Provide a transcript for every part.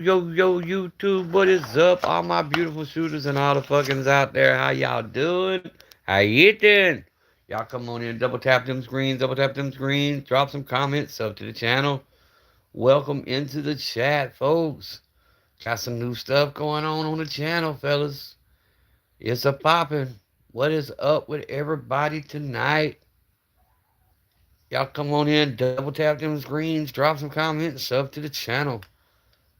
Yo, YouTube, what is up? All my beautiful shooters and all the fuckins out there, how y'all doing? How you doing? Y'all come on in, double tap them screens, drop some comments, sub to the channel. Welcome into the chat, folks. Got some new stuff going on the channel, fellas. It's a poppin'. What is up with everybody tonight? Y'all come on in, double tap them screens, drop some comments, sub to the channel.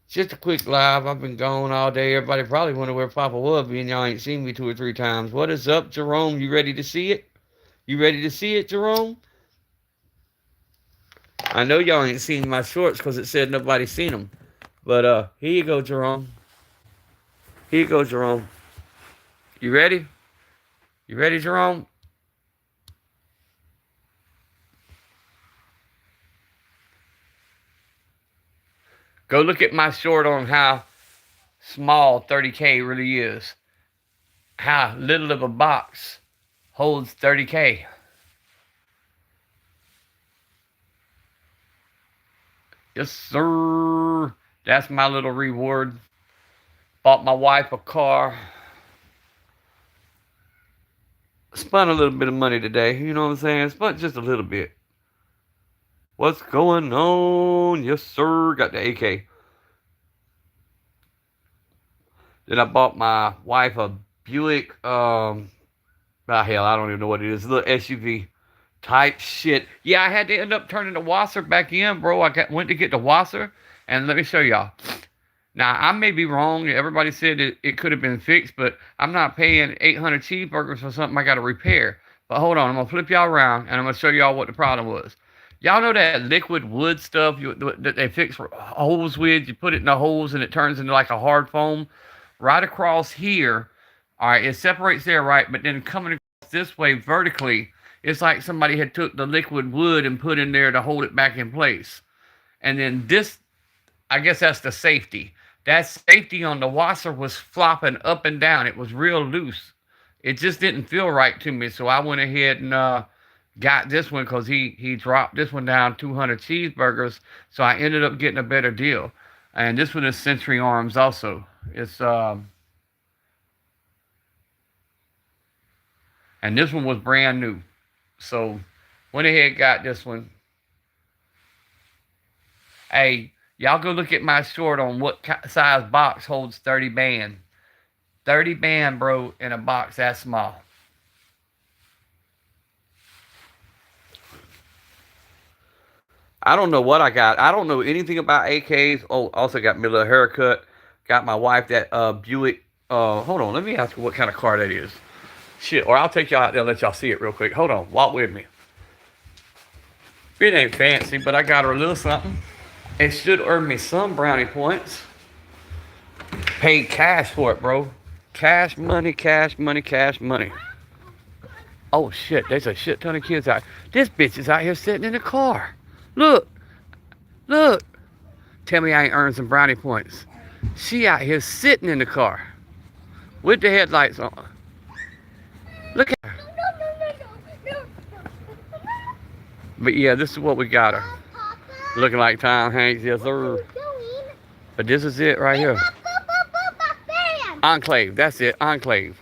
Just a quick live. I've been gone all day. Everybody probably wonder where Papa was, being y'all ain't seen me 2 or 3 times. What is up, Jerome? You ready to see it? You ready to see it, Jerome? I know y'all ain't seen my shorts because it said nobody seen them. But here you go, Jerome. Here you go, Jerome. You ready? You ready, Jerome? Go look at my short on how small 30K really is. How little of a box holds 30K. Yes, sir. That's my little reward. Bought my wife a car. Spent a little bit of money today. You know what I'm saying? Spent just a little bit. What's going on? Yes, sir. Got the AK. Then I bought my wife a Buick. Hell, I don't even know what it is. A little SUV type shit. Yeah, I had to end up turning the washer back in, bro. Went to get the washer, and let me show y'all. Now, I may be wrong. Everybody said it could have been fixed, but I'm not paying 800 cheeseburgers for something I got to repair. But hold on, I'm going to flip y'all around, and I'm going to show y'all what the problem was. Y'all know that liquid wood stuff that they fix for holes with? You put it in the holes, and it turns into like a hard foam. Right across here, all right, it separates there, right? But then coming across this way vertically, it's like somebody had took the liquid wood and put in there to hold it back in place. And then this, I guess that's the safety. That safety on the washer was flopping up and down. It was real loose. It just didn't feel right to me. So I went ahead and got this one because he dropped this one down 200 cheeseburgers. So I ended up getting a better deal. And this one is Century Arms also. It's and this one was brand new. So went ahead, got this one. Hey, y'all go look at my short on what size box holds 30 band. 30 band, bro, in a box that small. I don't know what I got. I don't know anything about AKs. Oh, also got me a little haircut. Got my wife that Buick. Hold on, let me ask you what kind of car that is. Shit, or I'll take y'all out there and let y'all see it real quick. Hold on, walk with me. It ain't fancy, but I got her a little something. It should earn me some brownie points. Paid cash for it, bro. Cash money, cash money, cash money. Oh shit, there's a shit ton of kids out. This bitch is out here sitting in the car. Look, look. Tell me I ain't earned some brownie points. She out here sitting in the car with the headlights on. Look at her. But yeah, this is what we got her. Looking like Tom Hanks, yes sir. But this is it right here. Enclave, that's it, Enclave.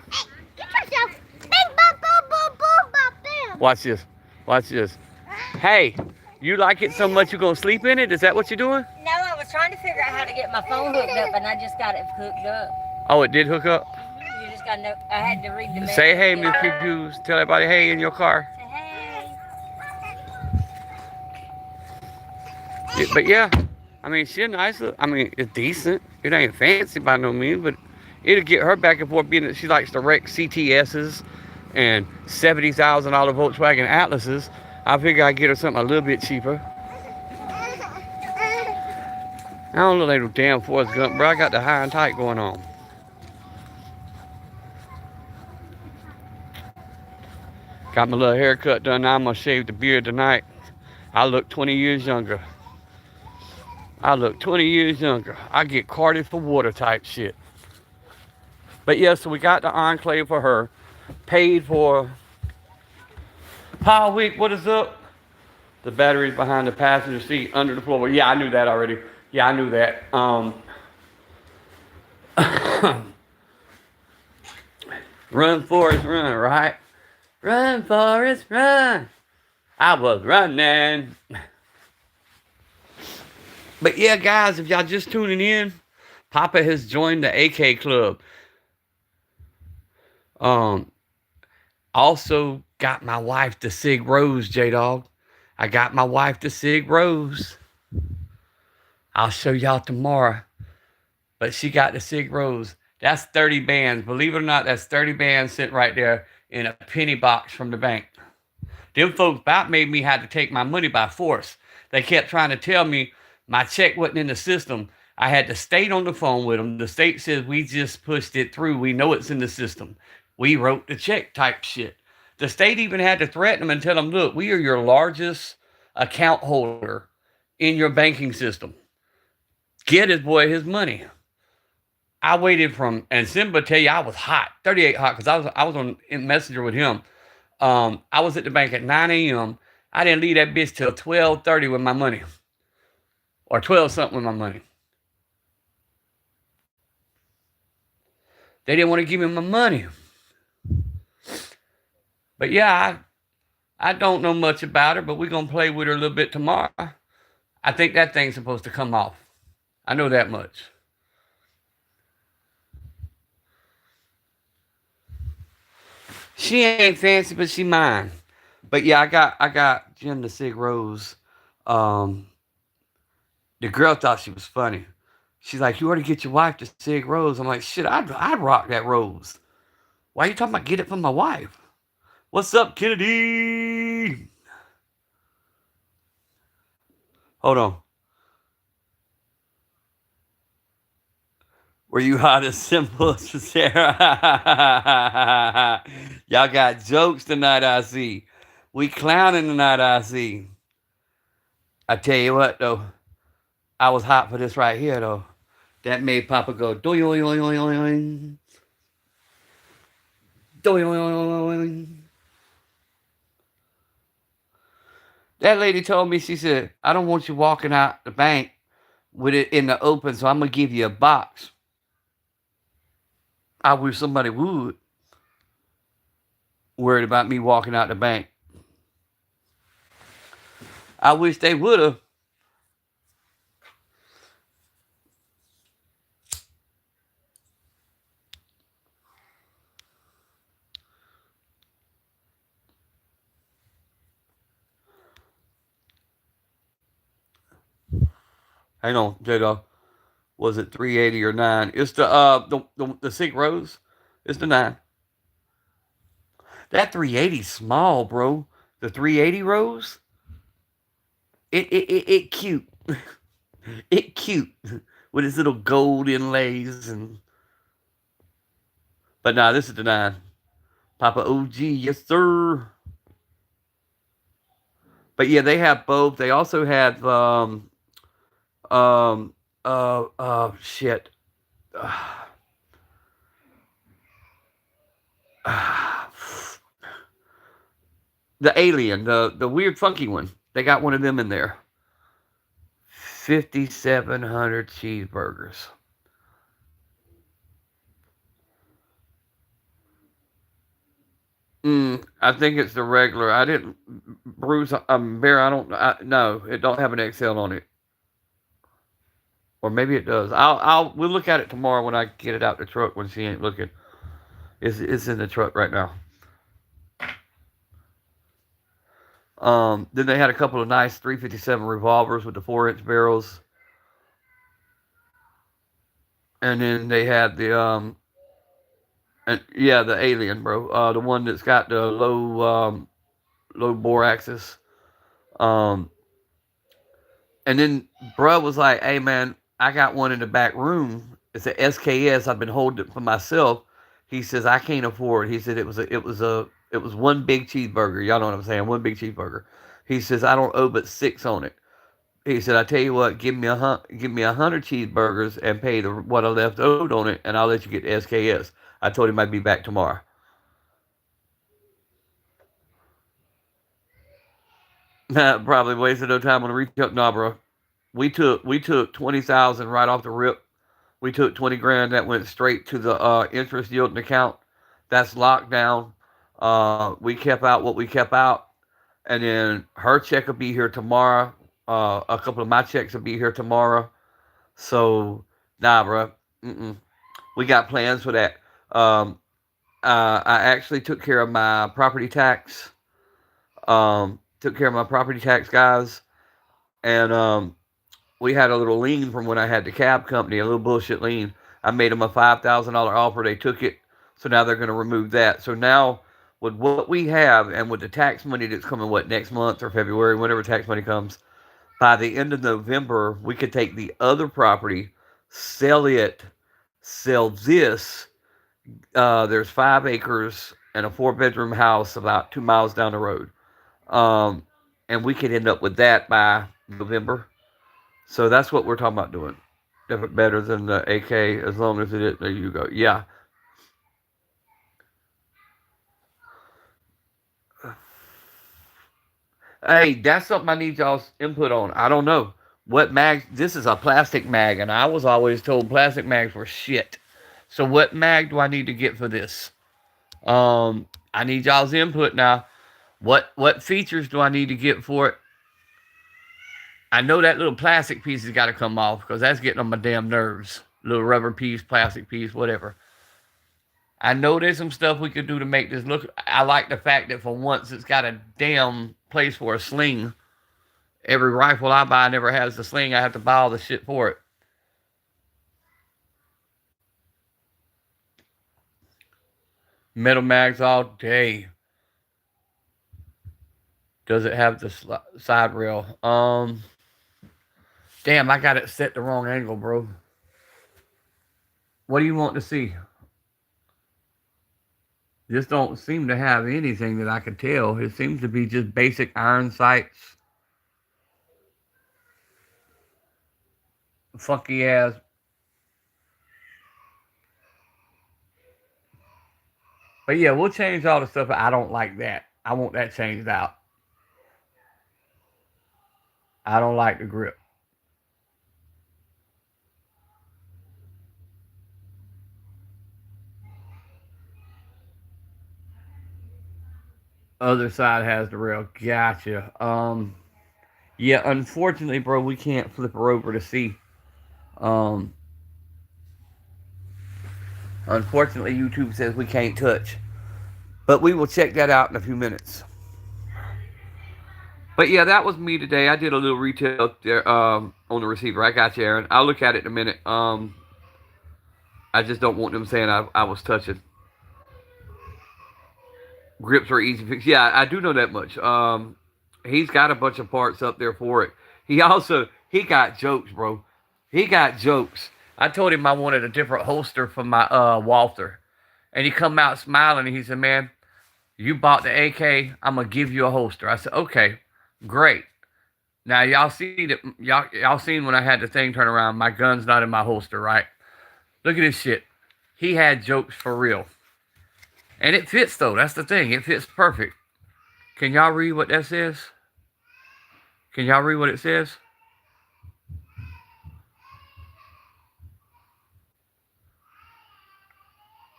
Watch this, watch this. Hey, you like it so much you're gonna sleep in it? Is that what you're doing? No, I was trying to figure out how to get my phone hooked up, and I just got it hooked up. Oh, it did hook up? You just got to know, I had to read the message. Say hey, Miss Pews. Tell everybody hey in your car. Say hey. But yeah, I mean, she's nice. I mean, it's decent. It ain't fancy by no means, but it'll get her back and forth being that she likes to wreck CTSs and $70,000 Volkswagen Atlases. I figure I'd get her something a little bit cheaper. I don't look like no damn Forrest Gump, bro. I got the high and tight going on. Got my little haircut done. Now I'm going to shave the beard tonight. I look 20 years younger. I look 20 years younger. I get carded for water type shit. But yeah, so we got the Enclave for her. Paid for Power Week. What is up? The battery's behind the passenger seat under the floor. Yeah, I knew that already. Yeah, I knew that. Run, Forrest, run, right? Run, Forrest, run. I was running. But yeah, guys, if y'all just tuning in, Papa has joined the AK Club. Also got my wife the Sig Rose, J-Dog. I got my wife the Sig Rose. I'll show y'all tomorrow. But she got the Sig Rose. That's 30 bands. Believe it or not, that's 30 bands sitting right there in a penny box from the bank. Them folks about made me have to take my money by force. They kept trying to tell me my check wasn't in the system. I had the state on the phone with them. The state says we just pushed it through. We know it's in the system. We wrote the check type shit. The state even had to threaten them and tell them, look, we are your largest account holder in your banking system. Get his boy his money. I waited from, and Simba tell you I was hot, 38 hot, because I was on Messenger with him. I was at the bank at 9 a.m. I didn't leave that bitch till 12:30 with my money, or 12 something with my money. They didn't want to give me my money. But yeah, I don't know much about her, but we're gonna play with her a little bit tomorrow. I think that thing's supposed to come off. I know that much. She ain't fancy, but she mine. But yeah, I got Jim the Sig Rose. The girl thought she was funny. She's like, you already get your wife the Sig Rose. I'm like, shit, I'd rock that rose. Why are you talking about get it from my wife? What's up, Kennedy? Hold on. Were you hot as simple as Sarah? Y'all got jokes tonight, I see. We clowning tonight, I see. I tell you what, though. I was hot for this right here, though. That made Papa go, doing. That lady told me, she said, I don't want you walking out the bank with it in the open, so I'm going to give you a box. I wish somebody would. Worried about me walking out the bank. I wish they would have. Hang on, J-Dog. Was it 380 or 9? It's the Sig Rose. It's the 9. That 380's small, bro. The 380 Rose. It cute. It cute with its little gold inlays and. But nah, this is the 9. Papa OG, yes sir. But yeah, they have both. They also have shit. The alien, the weird funky one. They got one of them in there. 5,700 cheeseburgers. I think it's the regular. I didn't, Bruce. Bear. I don't. No, it don't have an XL on it. Or maybe it does. We'll look at it tomorrow when I get it out the truck when she ain't looking. It's in the truck right now. Then they had a couple of nice 357 revolvers with the 4-inch barrels. And then they had the the alien, bro. The one that's got the low bore axis. And then bruh was like, hey man, I got one in the back room. It's a SKS. I've been holding it for myself. He says I can't afford it. He said it was one big cheeseburger. Y'all know what I'm saying? One big cheeseburger. He says I don't owe but 6 on it. He said, I tell you what, give me 100 cheeseburgers and pay what I left owed on it, and I'll let you get the SKS. I told him I'd be back tomorrow. Probably wasted no time on the retail. Nah, bro. We took 20,000 right off the rip We took 20 grand that went straight to the interest yielding account. That's locked down. We kept out what we kept out, and then her check will be here tomorrow. A couple of my checks will be here tomorrow. So, nah, bro. Mm-mm. We got plans for that. Um, I actually took care of my property tax. Took care of my property tax guys, and we had a little lien from when I had the cab company, a little bullshit lien. I made them a $5,000 offer. They took it, so now they're going to remove that. So now, with what we have and with the tax money that's coming, what, next month or February, whenever tax money comes, by the end of November, we could take the other property, sell it, sell this. There's 5 acres and a 4-bedroom house about 2 miles down the road. Um, and we could end up with that by November. So that's what we're talking about doing. If it better than the AK, as long as it is, there you go. Yeah. Hey, that's something I need y'all's input on. I don't know. What mag? This is a plastic mag, and I was always told plastic mags were shit. So what mag do I need to get for this? I need y'all's input now. What features do I need to get for it? I know that little plastic piece has got to come off because that's getting on my damn nerves. Little rubber piece, plastic piece, whatever. I know there's some stuff we could do to make this look. I like the fact that for once it's got a damn place for a sling. Every rifle I buy never has the sling. I have to buy all the shit for it. Metal mags all day. Does it have the side rail? Damn, I got it set the wrong angle, bro. What do you want to see? This don't seem to have anything that I could tell. It seems to be just basic iron sights. Funky ass. But yeah, we'll change all the stuff. I don't like that. I want that changed out. I don't like the grip. Other side has the rail. Gotcha. Yeah, unfortunately, bro, we can't flip her over to see. Um, Unfortunately, YouTube says we can't touch. But we will check that out in a few minutes. But yeah, that was me today. I did a little retail there on the receiver. I got you, Aaron. I'll look at it in a minute. I just don't want them saying I was touching. Grips are easy fix. Yeah, I do know that much. He's got a bunch of parts up there for it. He got jokes, bro. He got jokes. I told him I wanted a different holster for my Walther, and he come out smiling and he said, "Man, you bought the AK. I'm gonna give you a holster." I said, "Okay, great." Now y'all see that y'all seen when I had the thing turn around. My gun's not in my holster, right? Look at this shit. He had jokes for real. And it fits, though. That's the thing. It fits perfect. Can y'all read what that says? Can y'all read what it says?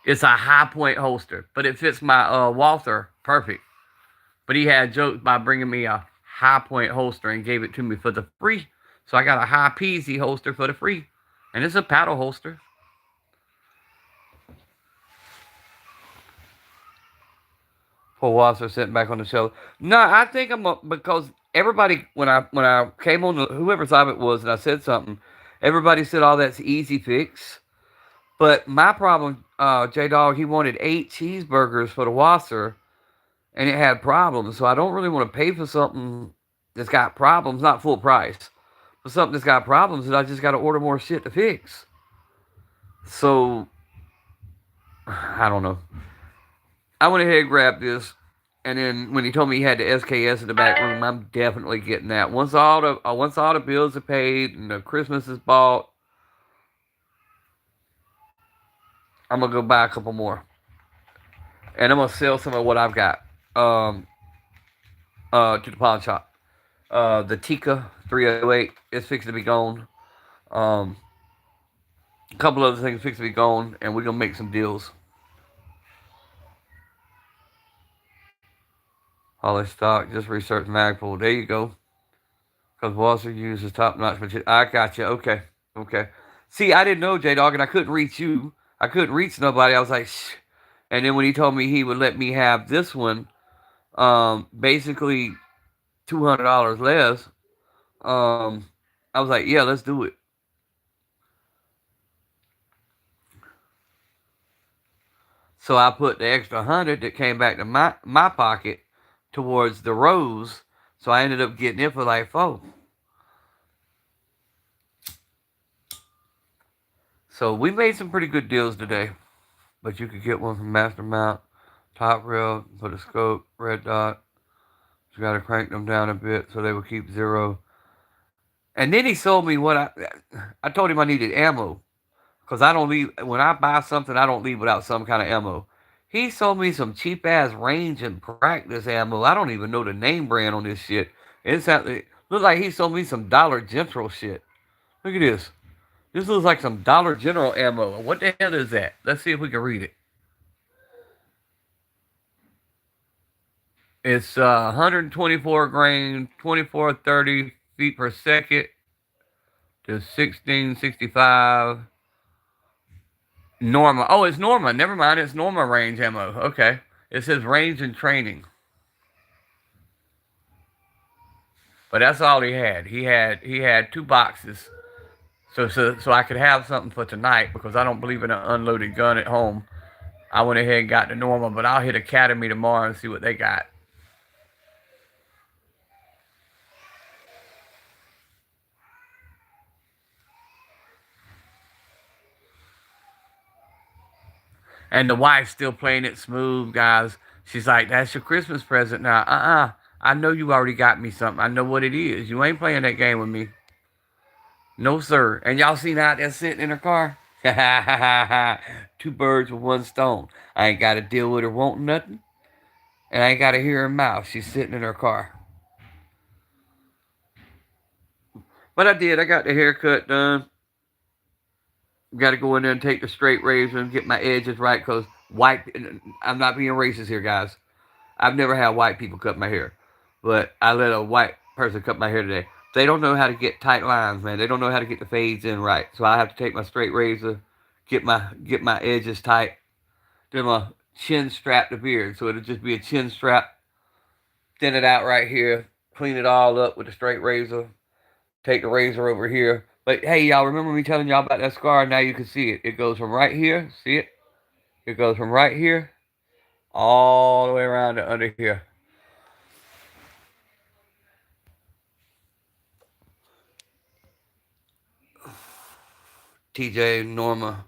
It's a high point holster, but it fits my Walther perfect. But he had jokes by bringing me a high point holster and gave it to me for the free. So I got a high peasy holster for the free. And it's a paddle holster. Poor Walther sitting back on the shelf. No, I think because everybody when I came on whoever side it was and I said something, everybody said, "Oh, that's easy fix." But my problem, J Dog, he wanted 8 cheeseburgers for the Wasser, and it had problems. So I don't really want to pay for something that's got problems, not full price, for something that's got problems that I just got to order more shit to fix. So I don't know. I went ahead and grabbed this, and then when he told me he had the SKS in the back room, I'm definitely getting that. Once all the bills are paid and the Christmas is bought, I'm gonna go buy a couple more, and I'm gonna sell some of what I've got to the pawn shop. The Tika 308 is fixing to be gone. Um, A couple other things fix to be gone, and we're gonna make some deals. Holly stock, just research Magpul. There you go. Because Walter uses top notch material. I got you. Okay. Okay. See, I didn't know J Dog, and I couldn't reach you. I couldn't reach nobody. I was like, shh. And then when he told me he would let me have this one, basically $200 less, um, I was like, yeah, let's do it. So I put the extra 100 that came back to my pocket towards the rose. So I ended up getting it for like four. So we made some pretty good deals today. But you could get one from Master Mount, top rail, put a scope, red dot. You got to crank them down a bit so they will keep zero. And then he sold me what I told him I needed ammo because I don't leave when I buy something. I don't leave without some kind of ammo. He sold me some cheap ass range and practice ammo. I don't even know the name brand on this shit. It looks like he sold me some Dollar General shit. Look at this. This looks like some Dollar General ammo. What the hell is that? Let's see if we can read it. It's 124 grain, 2430 feet per second to 1665. Norma. Oh, it's Norma. Never mind. It's Norma range ammo. Okay. It says range and training. But that's all he had. He had two boxes. So I could have something for tonight because I don't believe in an unloaded gun at home. I went ahead and got the Norma, but I'll hit Academy tomorrow and see what they got. And the wife's still playing it smooth, guys. She's like, that's your Christmas present now. I know you already got me something. I know what it is. You ain't playing that game with me. No, sir. And y'all seen out there sitting in her car? Two birds with one stone. I ain't got to deal with her wanting nothing. And I ain't got to hear her mouth. She's sitting in her car. But I did. I got the haircut done. Got to go in there and take the straight razor and get my edges right because white. I'm not being racist here, guys. I've never had white people cut my hair, but I let a white person cut my hair today. They don't know how to get tight lines, man. They don't know how to get the fades in right. So I have to take my straight razor, get my edges tight, then my chin strap the beard. So it'll just be a chin strap. Thin it out right here, clean it all up with a straight razor. Take the razor over here. But hey, y'all remember me telling y'all about that scar? Now you can see it. It goes from right here. See it? It goes from right here all the way around to under here. TJ, Norma.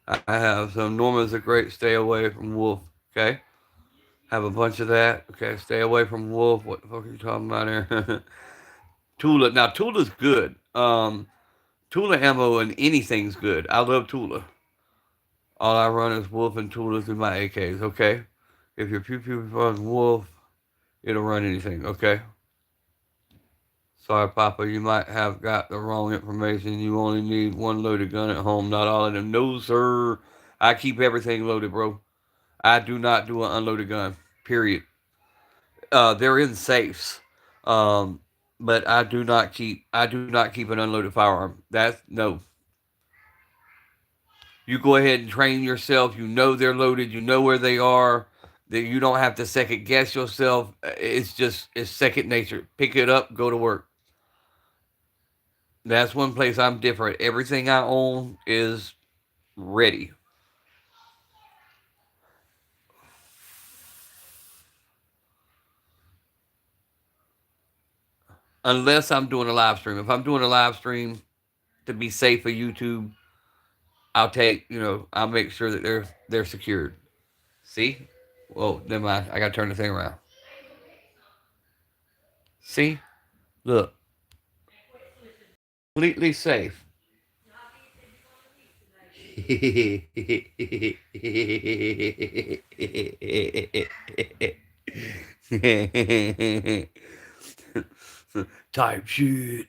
I have some. Norma's a great stay away from wolf. Okay? Have a bunch of that. Okay, stay away from wolf. What the fuck are you talking about here? Tula. Now, Tula's good. Tula ammo and anything's good. I love Tula. All I run is wolf and Tulas in my AKs, okay? If your pew pew runs wolf, it'll run anything, okay? Sorry, Papa, you might have got the wrong information. You only need one loaded gun at home, not all of them. No, sir. I keep everything loaded, bro. I do not do an unloaded gun. Period. They're in safes. Um, but I do not keep an unloaded firearm. That's no. You go ahead and train yourself. You know they're loaded. You know where they are. That you don't have to second guess yourself. It's second nature. Pick it up, go to work. That's one place I'm different. Everything I own is ready. Unless I'm doing a live stream. If I'm doing a live stream to be safe for YouTube, I'll make sure that they're secured. See? Whoa, never mind. I gotta turn the thing around. See? Look. Completely safe. Type shit.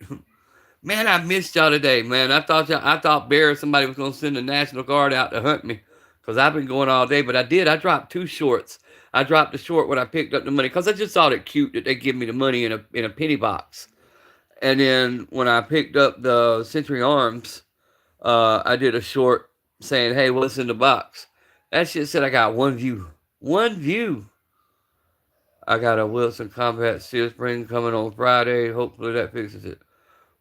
Man, I missed y'all today, man. I thought Bear or somebody was gonna send the National Guard out to hunt me, cause I've been going all day. But I did. I dropped 2 shorts. I dropped the short when I picked up the money, cause I just thought it cute that they give me the money in a penny box. And then when I picked up the Century Arms, I did a short saying, "Hey, what's in the box?" That shit said I got one view. One view. I got a Wilson Compact Steel Spring coming on Friday. Hopefully that fixes it.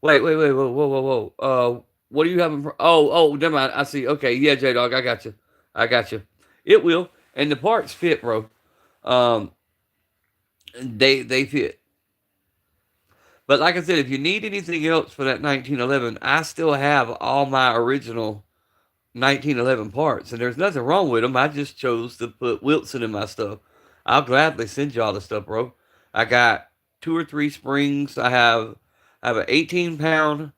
Wait, whoa. What are you having? Never mind. I see. Okay, yeah, J Dog, I got you. I got you. It will, and the parts fit, bro. Um, they fit. But like I said, if you need anything else for that 1911, I still have all my original 1911 parts, and there's nothing wrong with them. I just chose to put Wilson in my stuff. I'll gladly send y'all the stuff, bro. I got 2 or 3 springs. I have an 18 pound.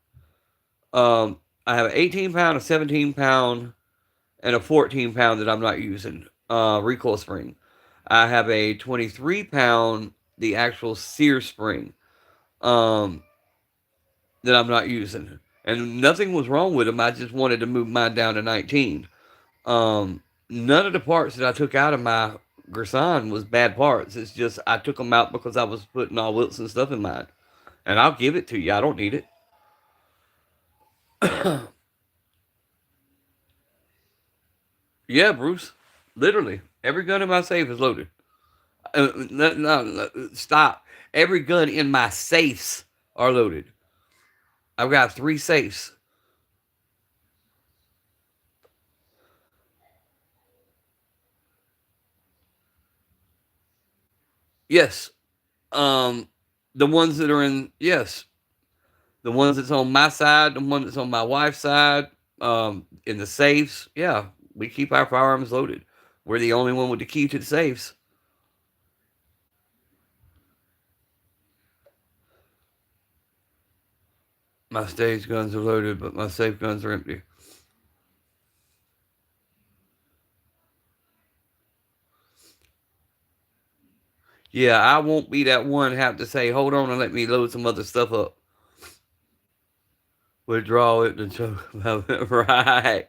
I have an 18 pound, a 17 pound, and a 14 pound that I'm not using. Recoil spring. I have a 23 pound, the actual sear spring. Um, that I'm not using. And nothing was wrong with them. I just wanted to move mine down to 19. None of the parts that I took out of my Gersan was bad parts. It's just I took them out because I was putting all Wilson stuff in mine. And I'll give it to you. I don't need it. Yeah, Bruce. Literally. Every gun in my safe is loaded. No, stop. Every gun in my safes are loaded. I've got 3 safes. Yes. Um, the ones that are in, yes, the ones that's on my side, the one that's on my wife's side, in the safes. Yeah, we keep our firearms loaded. We're the only one with the key to the safes. My stage guns are loaded, but my safe guns are empty. Yeah, I won't be that one have to say, hold on and let me load some other stuff up. Withdrawal it and choke. Right.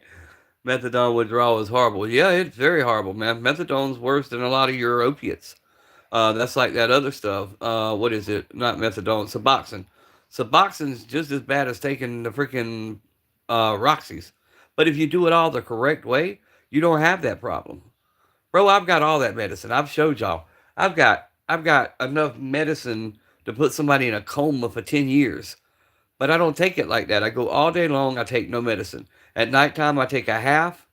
Methadone withdrawal is horrible. Yeah, it's very horrible, man. Methadone's worse than a lot of your opiates. That's like that other stuff. What is it? Not methadone. Suboxone. Suboxone's just as bad as taking the freaking Roxy's. But if you do it all the correct way, you don't have that problem. Bro, I've got all that medicine. I've showed y'all. I've got enough medicine to put somebody in a coma for 10 years. But I don't take it like that. I go all day long, I take no medicine. At nighttime I take a half,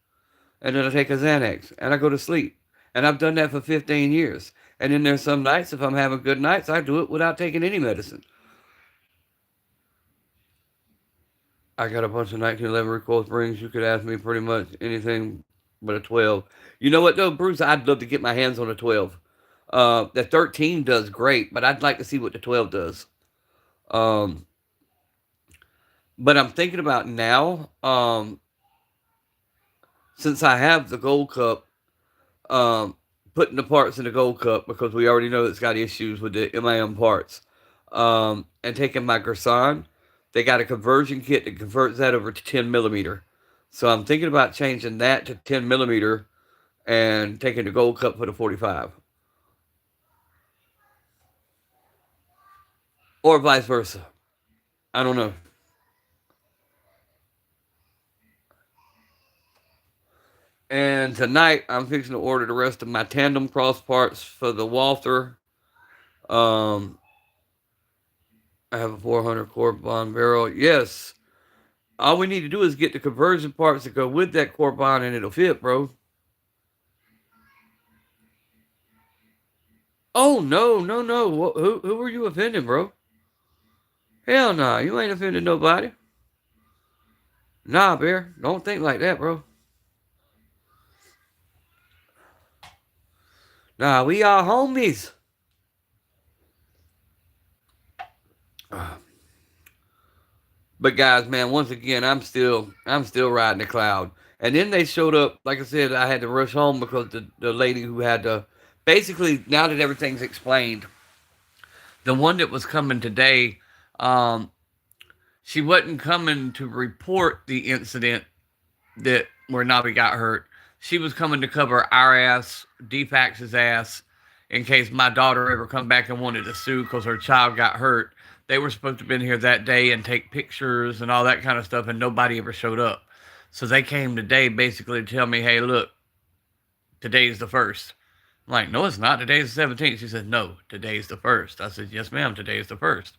and then I take a Xanax, and I go to sleep. And I've done that for 15 years. And then there's some nights, if I'm having good nights, I do it without taking any medicine. I got a bunch of 1911 recoil springs. You could ask me pretty much anything but a 12. You know what, though, Bruce? I'd love to get my hands on a 12. The 13 does great, but I'd like to see what the 12 does. Um, but I'm thinking about now, since I have the Gold Cup, um, putting the parts in the Gold Cup because we already know it's got issues with the MIM parts. And taking my Gersan, they got a conversion kit that converts that over to 10 millimeter. So I'm thinking about changing that to 10 millimeter and taking the Gold Cup for the 45, or vice versa. I don't know. And tonight I'm fixing to order the rest of my tandem cross parts for the Walther. Um, I have a 400 Corp bond barrel. Yes. All we need to do is get the conversion parts that go with that Corp bond and it'll fit, bro. Oh, no, no, no. Who are you offending, bro? Hell nah. You ain't offending nobody. Nah, Bear. Don't think like that, bro. Nah, we are homies. But guys, man, once again, I'm still riding the cloud. And then they showed up. Like I said, I had to rush home because the lady who had to, basically, now that everything's explained, the one that was coming today, um, She wasn't coming to report the incident that where Navi got hurt. She was coming to cover our ass, Deepak's ass, in case my daughter ever come back and wanted to sue because her child got hurt. They were supposed to have been here that day and take pictures and all that kind of stuff, and nobody ever showed up. So they came today basically to tell me, hey, look, today's the first. I'm like, no, it's not. Today's the 17th. She said, no, today's the first. I said, yes, ma'am, today's the first.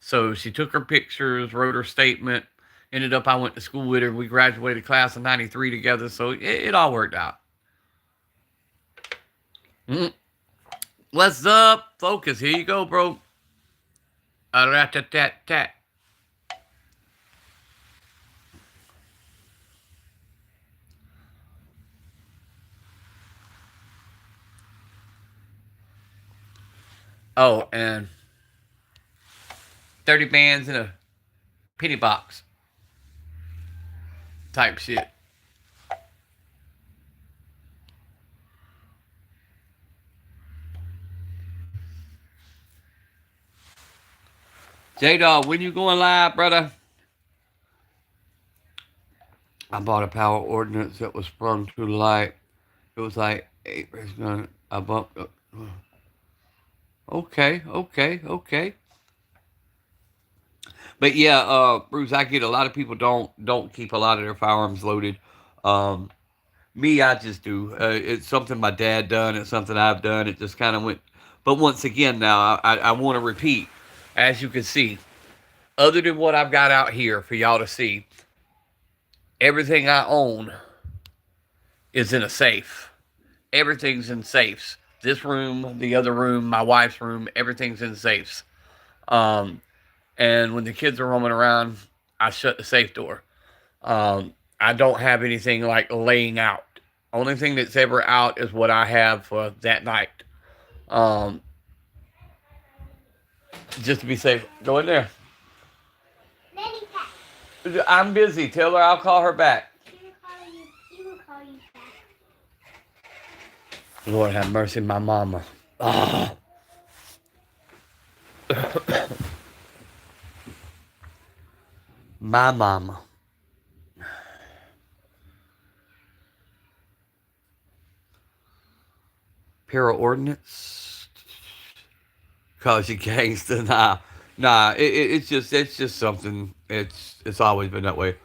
So she took her pictures, wrote her statement. Ended up, I went to school with her. We graduated class of '93 together, so it all worked out. Mm. What's up? Focus. Here you go, bro. A-rat-tat-tat-tat. Oh, and 30 bands in a penny box type shit. J-Dog, when you going live, brother? I bought a power ordinance that was sprung to light. It was like 8. I bumped up. Okay, okay, okay. But yeah, Bruce, I get a lot of people don't keep a lot of their firearms loaded. Um, Me, I just do. It's something my dad done. It's something I've done. It just kind of went. But once again, now I want to repeat, as you can see, other than what I've got out here for y'all to see, everything I own is in a safe. Everything's in safes. This room, the other room, my wife's room, everything's in safes. Um, and when the kids are roaming around, I shut the safe door. I don't have anything like laying out. Only thing that's ever out is what I have for that night. Um, just to be safe. Go in there. I'm busy. Tell her I'll call her back. Lord have mercy, my mama. Oh. My mama. Para ordinance. Cause you gangster. Nah. It's just something. It's always been that way.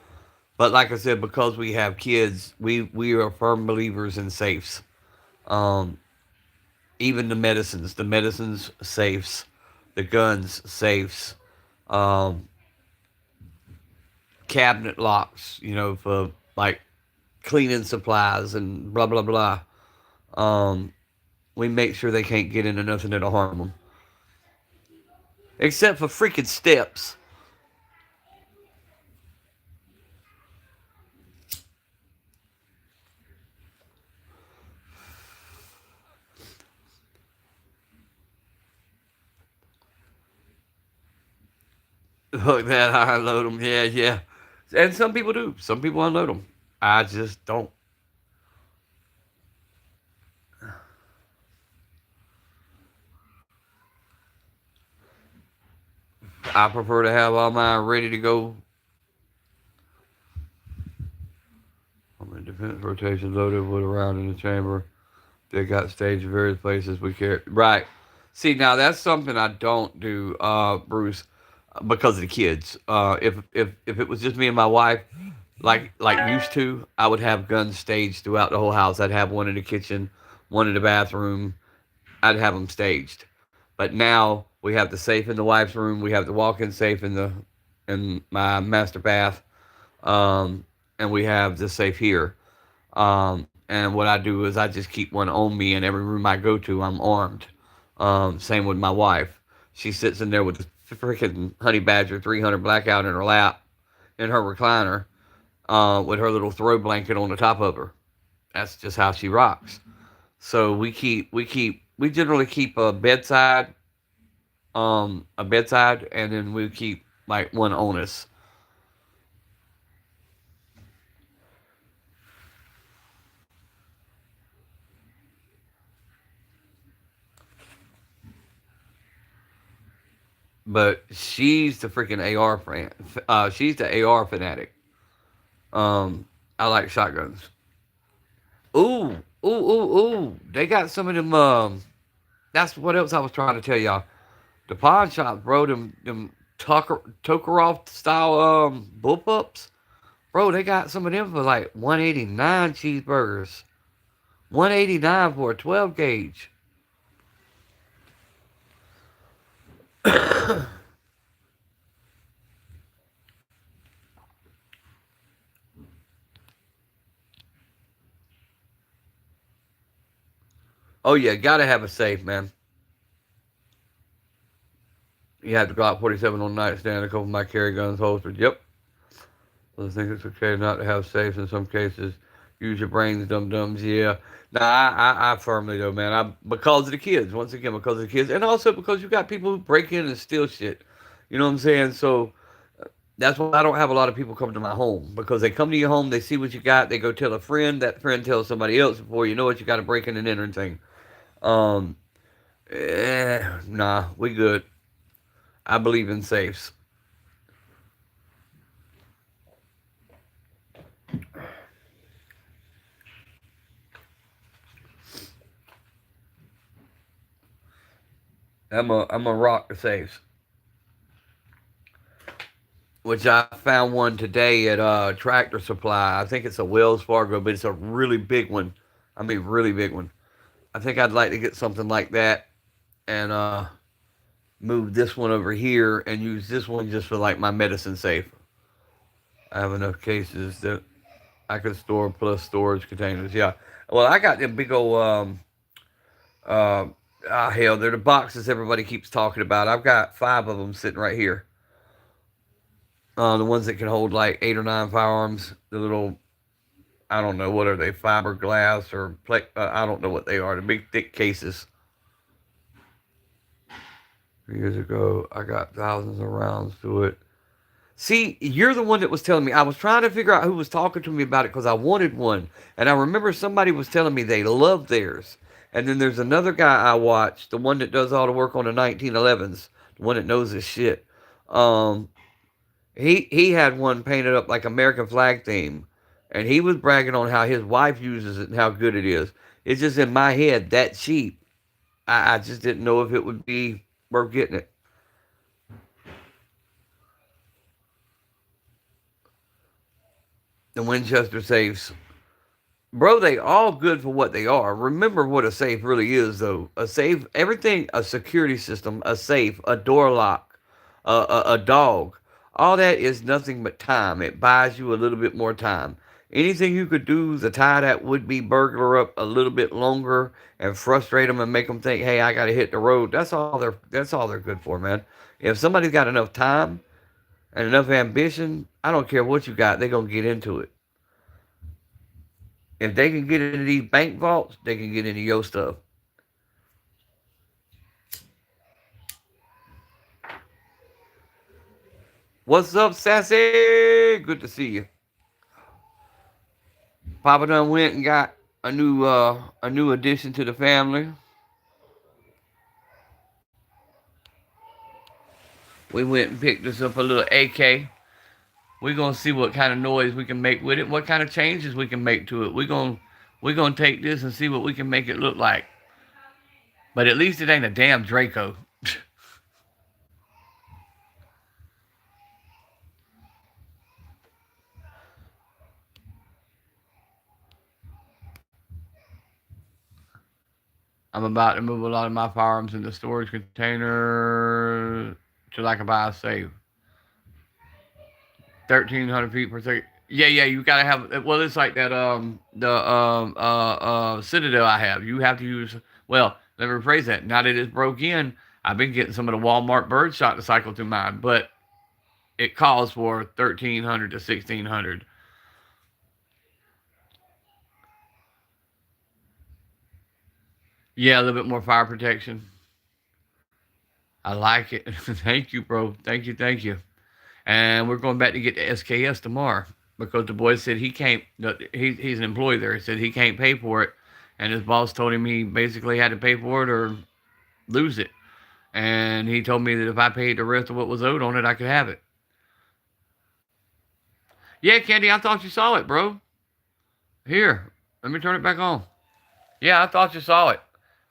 But like I said, because we have kids, we are firm believers in safes. Um, Even the medicines safes, the guns safes, um, cabinet locks. For like cleaning supplies and blah blah blah. Um, we make sure they can't get into nothing that'll harm them, except for freaking steps. Look that I unload them. Yeah, yeah. And some people do. Some people unload them. I just don't. I prefer to have all mine ready to go. I'm in defense rotation loaded with a round in the chamber. They got staged in various places. We carry right. See now that's something I don't do, Bruce, because of the kids. If it was just me and my wife, like used to, I would have guns staged throughout the whole house. I'd have one in the kitchen, one in the bathroom. I'd have them staged. But now we have the safe in the wife's room. We have the walk-in safe in my master bath, and we have the safe here. And what I do is I just keep one on me, and every room I go to, I'm armed. Same with my wife. She sits in there with the freaking honey badger 300 blackout in her lap, in her recliner, with her little throw blanket on the top of her. That's just how she rocks. So we generally keep a bedside, and then we keep like one on us. but she's the freaking AR fan. She's the AR fanatic. I like shotguns. Ooh, ooh, ooh, ooh. They got some of them. That's what else I was trying to tell y'all. The pawn shops, bro. Them Tokaroff style bullpups, bro. They got some of them for like 189 cheeseburgers. 189 for a 12 gauge. Oh yeah, gotta have a safe, man. You have the Glock 47 on nightstand, a couple of my carry guns holstered. Yep. I think it's okay not to have safes in some cases. Use your brains, dum dums. Yeah. Nah, I firmly do, man. Because of the kids. Once again, because of the kids, and also because you got people who break in and steal shit. You know what I'm saying? So that's why I don't have a lot of people come to my home, because they come to your home, they see what you got, they go tell a friend, that friend tells somebody else, before you know it, you got to break in and enter thing. Um, nah, we good. I believe in safes. I'm a rock the safes. Which I found one today at Tractor Supply. I think it's a Wells Fargo, but it's a really big one. I mean, really big one. I think I'd like to get something like that and move this one over here and use this one just for like my medicine safe. I have enough cases that I could store plus storage containers. Yeah. Well, I got them big old uh, hell, they're the boxes everybody keeps talking about. I've got 5 of them sitting right here. The ones that can hold like 8 or 9 firearms. The little, I don't know, what are they, fiberglass or I don't know what they are. The big thick cases. Years ago, I got thousands of rounds to it. See, you're the one that was telling me. I was trying to figure out who was talking to me about it because I wanted one. And I remember somebody was telling me they love theirs. And then there's another guy I watched, the one that does all the work on the 1911s, the one that knows his shit. Um, he had one painted up like American flag theme. And he was bragging on how his wife uses it and how good it is. It's just in my head that cheap. I just didn't know if it would be worth getting it. The Winchester safes. Bro, they all good for what they are. Remember what a safe really is, though. A safe, everything, a security system, a safe, a door lock, a dog. All that is nothing but time. It buys you a little bit more time. Anything you could do to tie that would-be burglar up a little bit longer and frustrate them and make them think, "Hey, I got to hit the road." That's all they're good for, man. If somebody's got enough time and enough ambition, I don't care what you got, they're gonna get into it. If they can get into these bank vaults, they can get into your stuff. What's up, Sassy? Good to see you. Papa done went and got a new addition to the family. We went and picked us up a little AK. We're gonna see what kind of noise we can make with it, what kind of changes we can make to it. We're gonna take this and see what we can make it look like. But at least it ain't a damn Draco. I'm about to move a lot of my firearms into storage container till I can buy a safe. 1,300 feet per second. Yeah, yeah, you gotta have. Well, it's like that. The Citadel I have. You have to use. Well, let me rephrase that. Now that it's broke in, I've been getting some of the Walmart birdshot to cycle through mine, but it calls for 1,300 to 1,600. Yeah, a little bit more fire protection. I like it. Thank you, bro. Thank you, thank you. And we're going back to get the SKS tomorrow because the boy said he can't. He's an employee there. He said he can't pay for it, and his boss told him he basically had to pay for it or lose it. And he told me that if I paid the rest of what was owed on it, I could have it. Yeah, Candy, I thought you saw it, bro. Here, let me turn it back on. Yeah, I thought you saw it.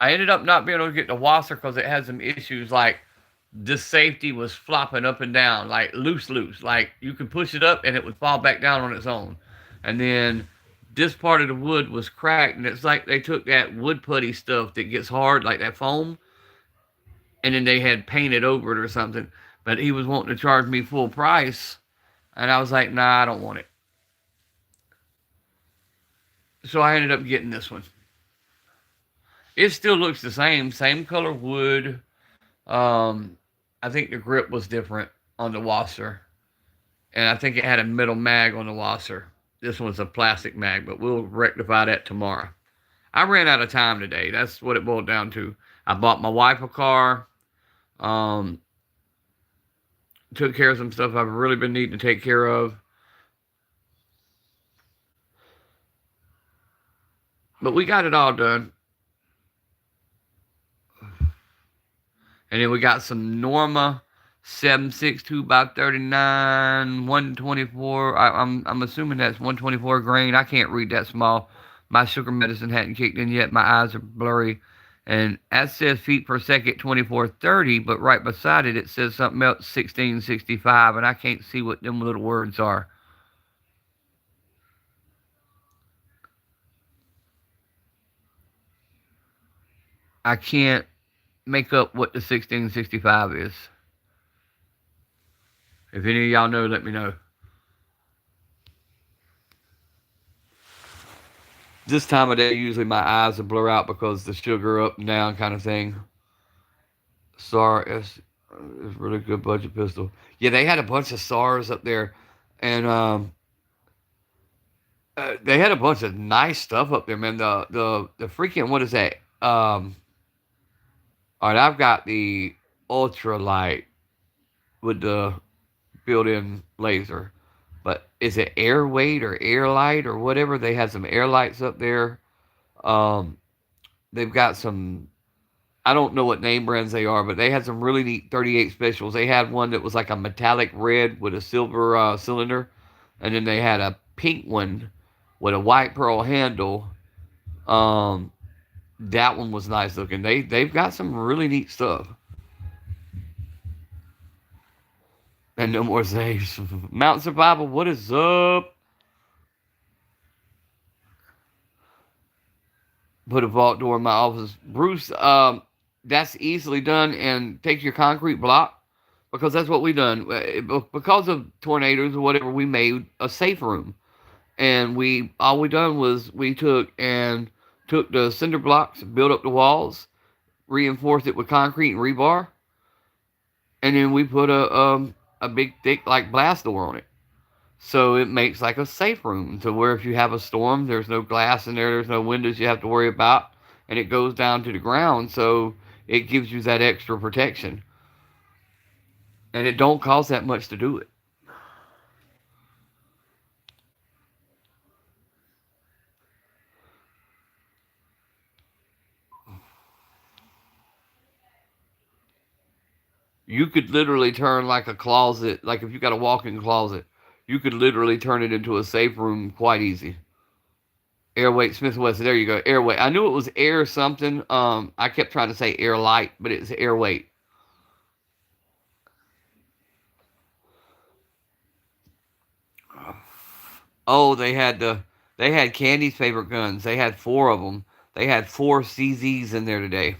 I ended up not being able to get the washer because it had some issues. Like the safety was flopping up and down, like loose. Like you could push it up and it would fall back down on its own. And then this part of the wood was cracked, and it's like they took that wood putty stuff that gets hard, like that foam, and then they had painted over it or something. But he was wanting to charge me full price, and I was like, nah, I don't want it. So I ended up getting this one. It still looks the same color wood. Um, I think the grip was different on the washer, and I think it had a metal mag on the washer. This one's a plastic mag, but we'll rectify that tomorrow. I ran out of time today. That's what it boiled down to. I bought my wife a car. Um, took care of some stuff I've really been needing to take care of. But we got it all done. And then we got some Norma 762 by 39, 124. I'm assuming that's 124 grain. I can't read that small. My sugar medicine hadn't kicked in yet. My eyes are blurry. And that says feet per second 2430, but right beside it, it says something else 1665, and I can't see what them little words are. I can't make up what the 1665 is. If any of y'all know, let me know. This time of day, usually my eyes will blur out because the sugar up and down kind of thing. SAR is really good budget pistol. Yeah, they had a bunch of SARs up there, and they had a bunch of nice stuff up there, man. The freaking, what is that? All right, I've got the ultralight with the built-in laser, but is it air weight or air light or whatever? They had some air lights up there. Um, they've got some. I don't know what name brands they are, but they had some really neat 38 specials. They had one that was like a metallic red with a silver cylinder, and then they had a pink one with a white pearl handle. Um, that one was nice looking. They've got some really neat stuff. And no more saves. Mountain Survival, what is up? Put a vault door in my office. Bruce, that's easily done, and take your concrete block, because that's what we done. Because of tornadoes or whatever, we made a safe room. And all we done was we took the cinder blocks, built up the walls, reinforced it with concrete and rebar, and then we put a big thick like blast door on it. So it makes like a safe room to where if you have a storm, there's no glass in there, there's no windows you have to worry about, and it goes down to the ground, so it gives you that extra protection. And it don't cost that much to do it. You could literally turn like a closet, like if you got a walk-in closet, you could literally turn it into a safe room quite easy. Airweight Smith West. There you go. Airweight. I knew it was air something. I kept trying to say air light, but it's airweight. Oh, they had Candy's favorite guns. They had four of them. They had four CZs in there today.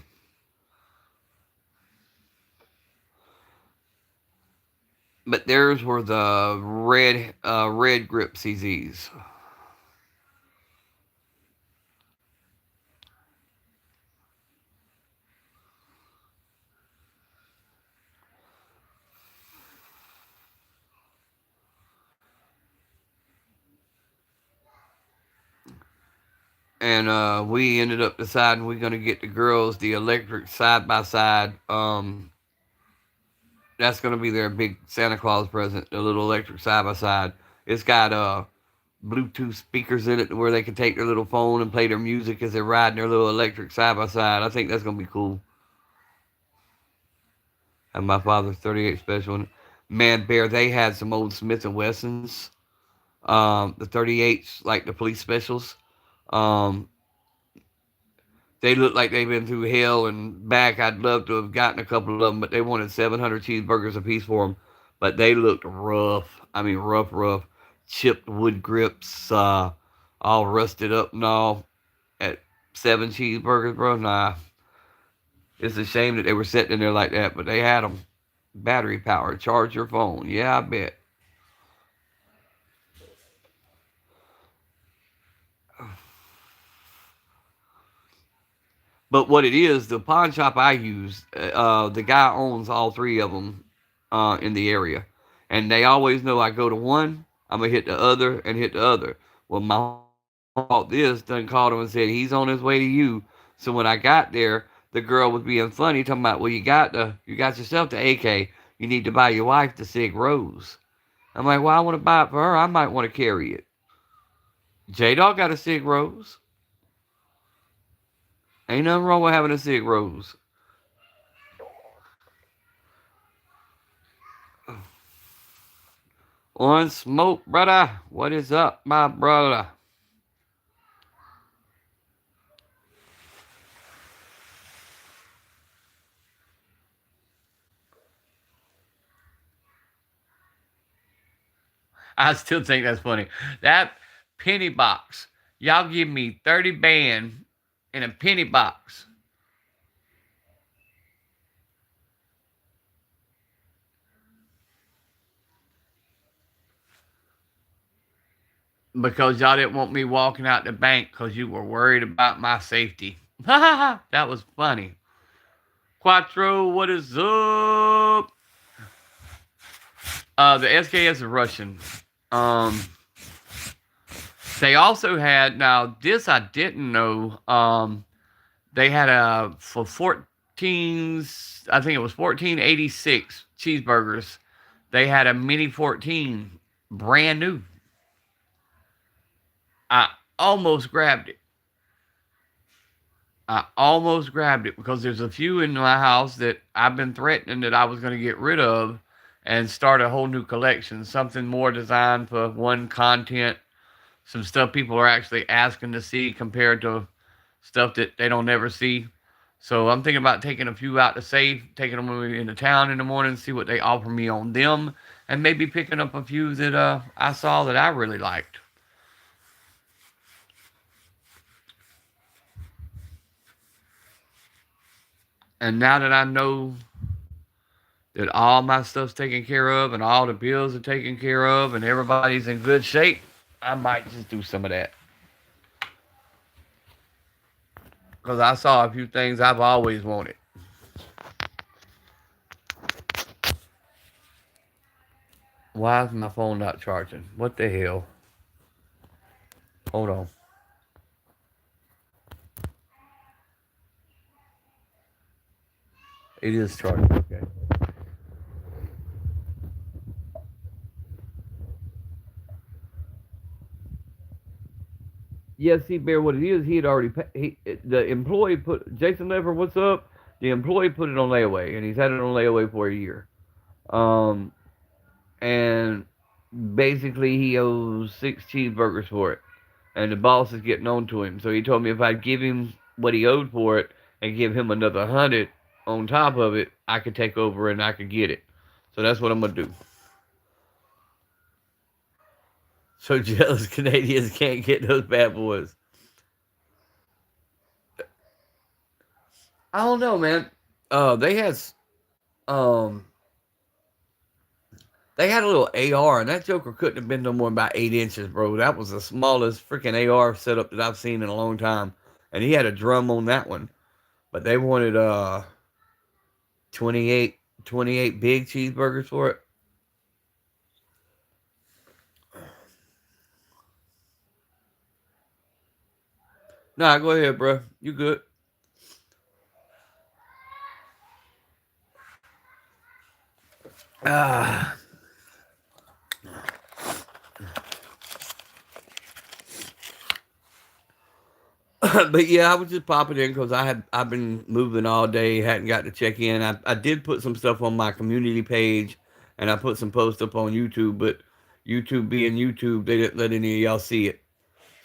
But theirs were the red grip CZs. And we ended up deciding we're gonna get the girls the electric side by side. That's gonna be their big Santa Claus present. The little electric side by side. It's got Bluetooth speakers in it where they can take their little phone and play their music as they're riding their little electric side by side. I think that's gonna be cool. And my father's 38 special. And man, Bear, they had some old Smith and Wessons, the 38s, like the police specials. Um, they look like they've been through hell and back. I'd love to have gotten a couple of them, but they wanted 700 cheeseburgers a piece for them. But they looked rough. I mean, rough, rough. Chipped wood grips, all rusted up and all. At 7 cheeseburgers, bro. Nah, it's a shame that they were sitting in there like that, but they had them. Battery power, charge your phone. Yeah, I bet. But what it is, the pawn shop I use, the guy owns all three of them in the area. And they always know I go to one, I'm going to hit the other and hit the other. Well, my bought this, done called him and said he's on his way to you. So when I got there, the girl was being funny, talking about, well, you got yourself the AK. You need to buy your wife the Sig Rose. I'm like, well, I want to buy it for her. I might want to carry it. J Dog got a Sig Rose. Ain't nothing wrong with having a Sig Rose. On smoke, brother. What is up, my brother? I still think that's funny. That penny box. Y'all give me 30 band in a penny box. Because y'all didn't want me walking out the bank because you were worried about my safety. That was funny. Quattro, what is up? The SKS is Russian. Um, they also had, now this I didn't know. They had a for 14, I think it was 1486 cheeseburgers. They had a mini 14, brand new. I almost grabbed it. I almost grabbed it because there's a few in my house that I've been threatening that I was going to get rid of and start a whole new collection. Something more designed for one content. Some stuff people are actually asking to see compared to stuff that they don't ever see. So I'm thinking about taking a few out to safe, taking them into town in the morning, see what they offer me on them, and maybe picking up a few that I saw that I really liked. And now that I know that all my stuff's taken care of and all the bills are taken care of and everybody's in good shape, I might just do some of that. Because I saw a few things I've always wanted. Why is my phone not charging? What the hell? Hold on. It is charging. Okay. Yeah, see, Bear, what it is, he had already, the employee put, Jason Lever, what's up? The employee put it on layaway, and he's had it on layaway for a year. Um, and basically he owes 6 cheeseburgers for it. And the boss is getting on to him. So he told me if I'd give him what he owed for it and give him another 100 on top of it, I could take over and I could get it. So that's what I'm gonna do. So jealous Canadians can't get those bad boys. I don't know, man. They had um they had a little AR, and that Joker couldn't have been no more than about 8 inches, bro. That was the smallest freaking AR setup that I've seen in a long time. And he had a drum on that one. But they wanted 28, 28 big cheeseburgers for it. Nah, go ahead, bro. You good? Ah, But yeah, I was just popping in because I've been moving all day, hadn't got to check in. I did put some stuff on my community page, and I put some posts up on YouTube. But YouTube being YouTube, they didn't let any of y'all see it.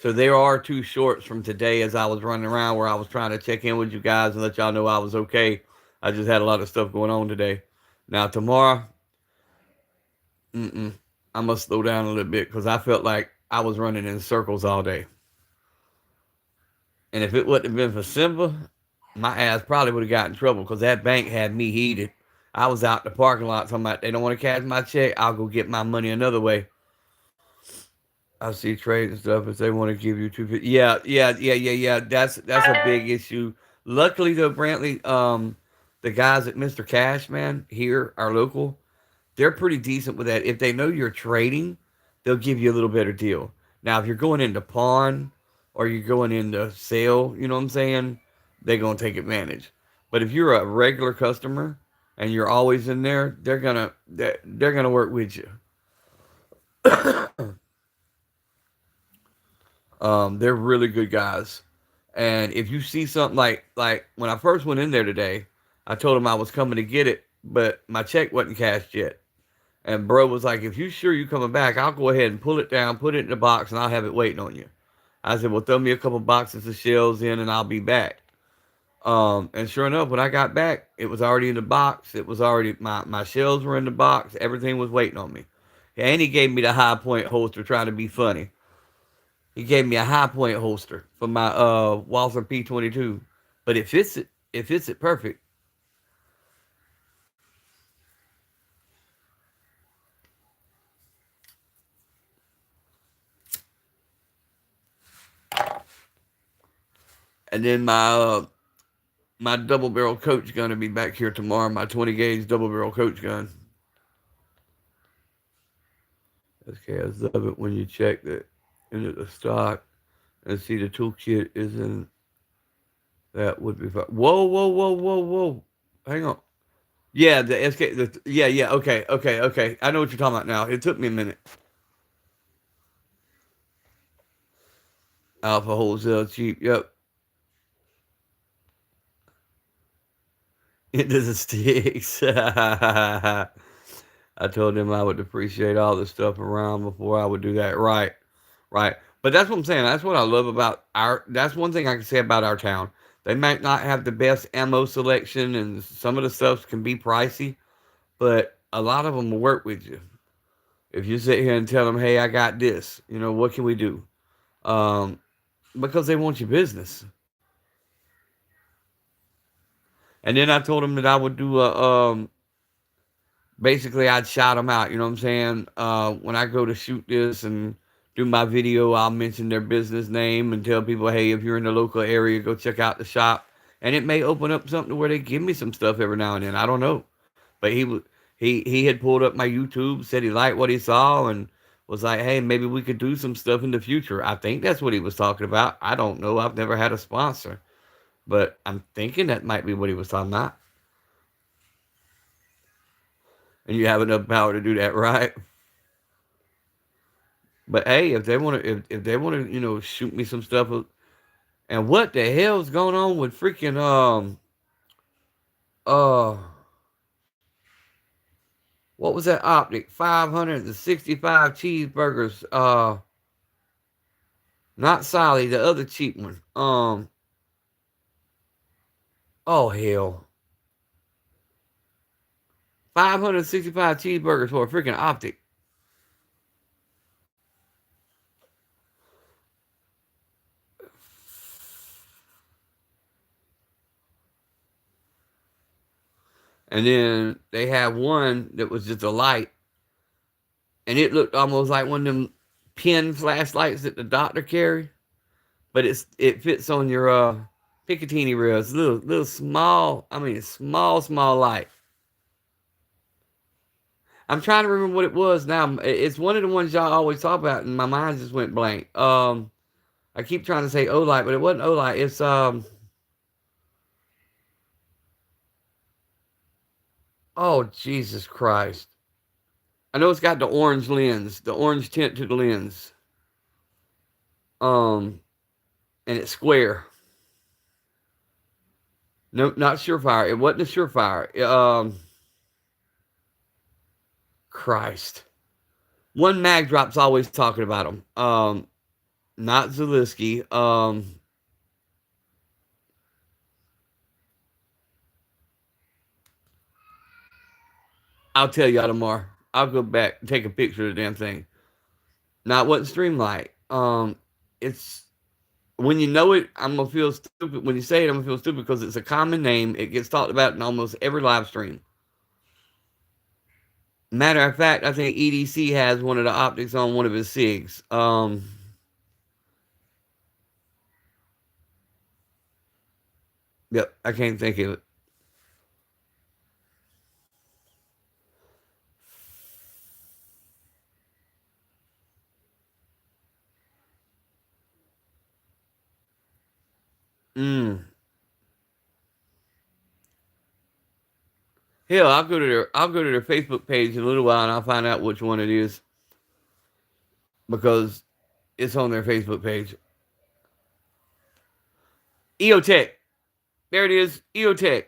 So there are two shorts from today as I was running around where I was trying to check in with you guys and let y'all know I was okay. I just had a lot of stuff going on today. Now tomorrow, I must slow down a little bit because I felt like I was running in circles all day. And if it wouldn't have been for Simba, my ass probably would have got in trouble because that bank had me heated. I was out in the parking lot talking about they don't want to cash my check. I'll go get my money another way. I see trade and stuff if they want to give you 250. Yeah. That's a big issue. Luckily though, Brantley, the guys at Mr. Cash, man, here, our local, they're pretty decent with that. If they know you're trading, they'll give you a little better deal. Now, if you're going into pawn or you're going into sale, you know what I'm saying? They're gonna take advantage. But if you're a regular customer and you're always in there, they're gonna work with you. They're really good guys. And if you see something like when I first went in there today, I told them I was coming to get it, but my check wasn't cashed yet. And bro was like, if you sure you coming back, I'll go ahead and pull it down, put it in the box, and I'll have it waiting on you. I said, well, throw me a couple boxes of shells in, and I'll be back. And sure enough, when I got back, it was already in the box. It was already my shells were in the box. Everything was waiting on me. And he gave me the high point holster, trying to be funny. He gave me a high point holster for my Walther P22, but it fits it. It fits it perfect. And then my double barrel coach gun will be back here tomorrow. My 20 gauge double barrel coach gun. Okay, I love it when you check that into the stock and see the toolkit isn't. That would be fine. Whoa. Hang on. Yeah, the SK. Yeah. Okay. I know what you're talking about now. It took me a minute. Alpha wholesale cheap. Yep. Into the sticks. I told them I would appreciate all the stuff around before I would do that. Right. But that's what I'm saying. That's what I love about our. That's one thing I can say about our town. They might not have the best ammo selection, and some of the stuff can be pricey, but a lot of them will work with you. If you sit here and tell them, "Hey, I got this," what can we do? Um, because they want your business. And then I told them that I would do a basically I'd shout them out. You know what I'm saying? When I go to shoot this and do my video, I'll mention their business name and tell people, hey, if you're in the local area, go check out the shop. And it may open up something where they give me some stuff every now and then. I don't know, but he had pulled up my YouTube, said he liked what he saw, and was like, hey, maybe we could do some stuff in the future. I think that's what he was talking about. I don't know. I've never had a sponsor, but I'm thinking that might be what he was talking about. And you have enough power to do that, right? But hey, if they want to, shoot me some stuff. And what the hell's going on with freaking uh what was that optic? 565 cheeseburgers. Not Sally, the other cheap one. Oh hell. 565 cheeseburgers for a freaking optic. And then they have one that was just a light, and it looked almost like one of them pin flashlights that the doctor carry, but it fits on your Picatinny rails. Little small. I mean, small light. I'm trying to remember what it was now. It's one of the ones y'all always talk about, and my mind just went blank. I keep trying to say Olight, but it wasn't Olight. It's Oh Jesus Christ! I know it's got the orange lens, the orange tint to the lens. Um, and it's square. Nope, not Surefire. It wasn't a Surefire. Christ. One mag drop's always talking about him. Not Zaliski. I'll tell y'all tomorrow. I'll go back and take a picture of the damn thing. Not what Streamlight. It's when you know it, I'm gonna feel stupid. When you say it, I'm gonna feel stupid because it's a common name. It gets talked about in almost every live stream. Matter of fact, I think EDC has one of the optics on one of his SIGs. Yep, I can't think of it. Mm. Hell, I'll go to their Facebook page in a little while and I'll find out which one it is because it's on their Facebook page. EOTech. There it is. EOTech.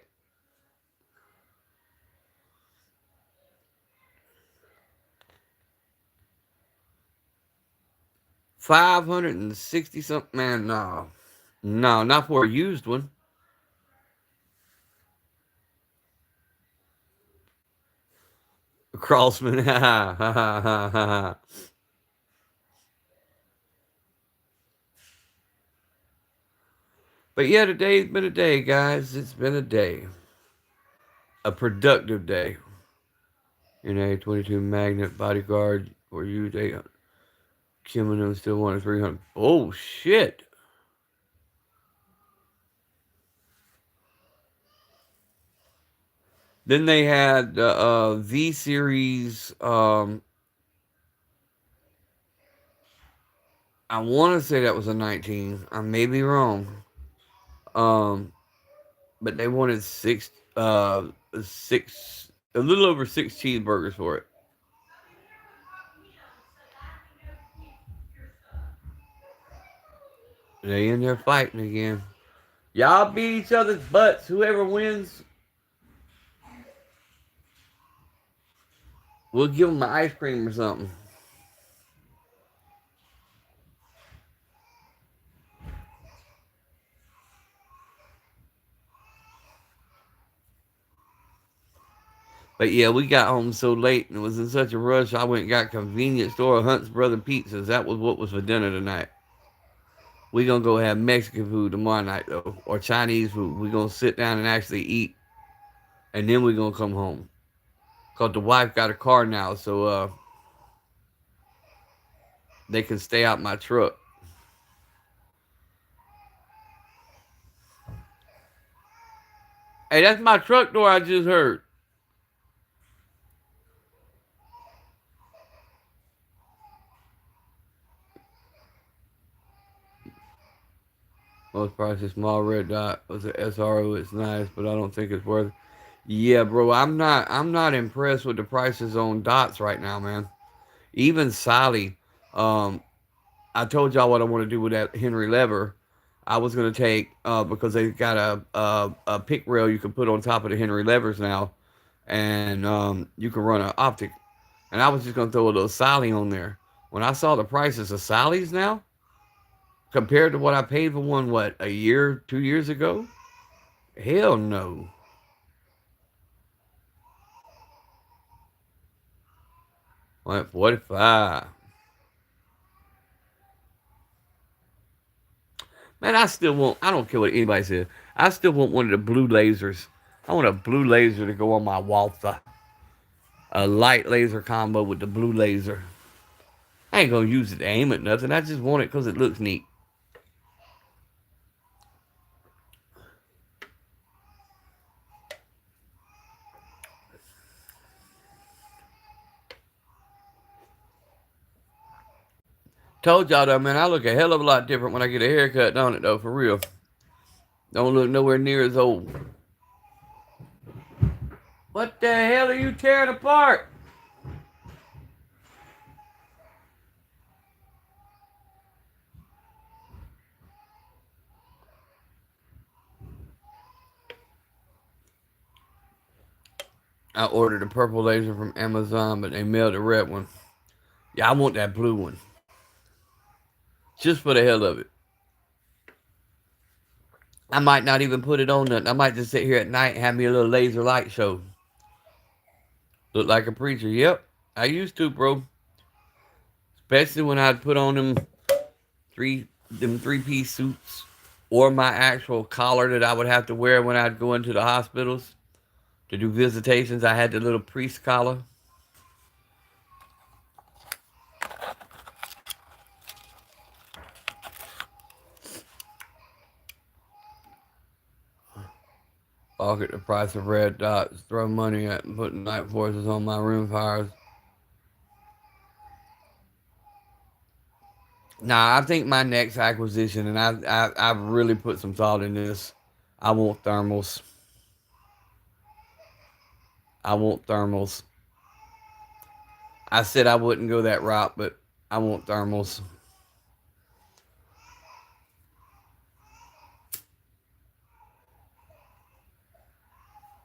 560 something. Man, no. No, not for a used one. Crossman. But yeah, today's been a day, guys. It's been a day. A productive day. A 22 magnet bodyguard or used 800. Kim and them still wanted 300. Oh, shit. Then they had V series. I want to say that was a 19. I may be wrong. But they wanted a little over 6 cheeseburgers for it. They in there fighting again. Y'all beat each other's butts. Whoever wins, we'll give them an ice cream or something. But yeah, we got home so late and it was in such a rush. I went and got convenience store Hunt's Brother Pizzas. That was what was for dinner tonight. We gonna go have Mexican food tomorrow night though, or Chinese food. We gonna sit down and actually eat, and then we gonna come home. Cause the wife got a car now, so they can stay out my truck. Hey, that's my truck door I just heard. Most prices, small red dot was an SRO. It's nice, but I don't think it's worth it. Yeah, bro, I'm not impressed with the prices on dots right now, man. Even Sally, um, I told y'all what I want to do with that Henry lever. I was gonna take because they got a pick rail you can put on top of the Henry levers now, and you can run an optic. And I was just gonna throw a little Sally on there. When I saw the prices of Sally's now, compared to what I paid for one, what, a year, 2 years ago? Hell no. Like 45. Man, I don't care what anybody says. I still want one of the blue lasers. I want a blue laser to go on my Walther. A light laser combo with the blue laser. I ain't gonna use it to aim at nothing. I just want it because it looks neat. Told y'all though, man, I look a hell of a lot different when I get a haircut, don't it though, for real. Don't look nowhere near as old. What the hell are you tearing apart? I ordered a purple laser from Amazon, but they mailed a red one. Yeah, I want that blue one. Just for the hell of it. I might not even put it on nothing. I might just sit here at night and have me a little laser light show. Look like a preacher. Yep, I used to, bro. Especially when I'd put on them three-piece suits or my actual collar that I would have to wear when I'd go into the hospitals to do visitations. I had the little priest collar. Balk at the price of red dots. Throw money at putting night forces on my rimfires. Nah, I think my next acquisition, and I've really put some thought in this. I want thermals. I want thermals. I said I wouldn't go that route, but I want thermals.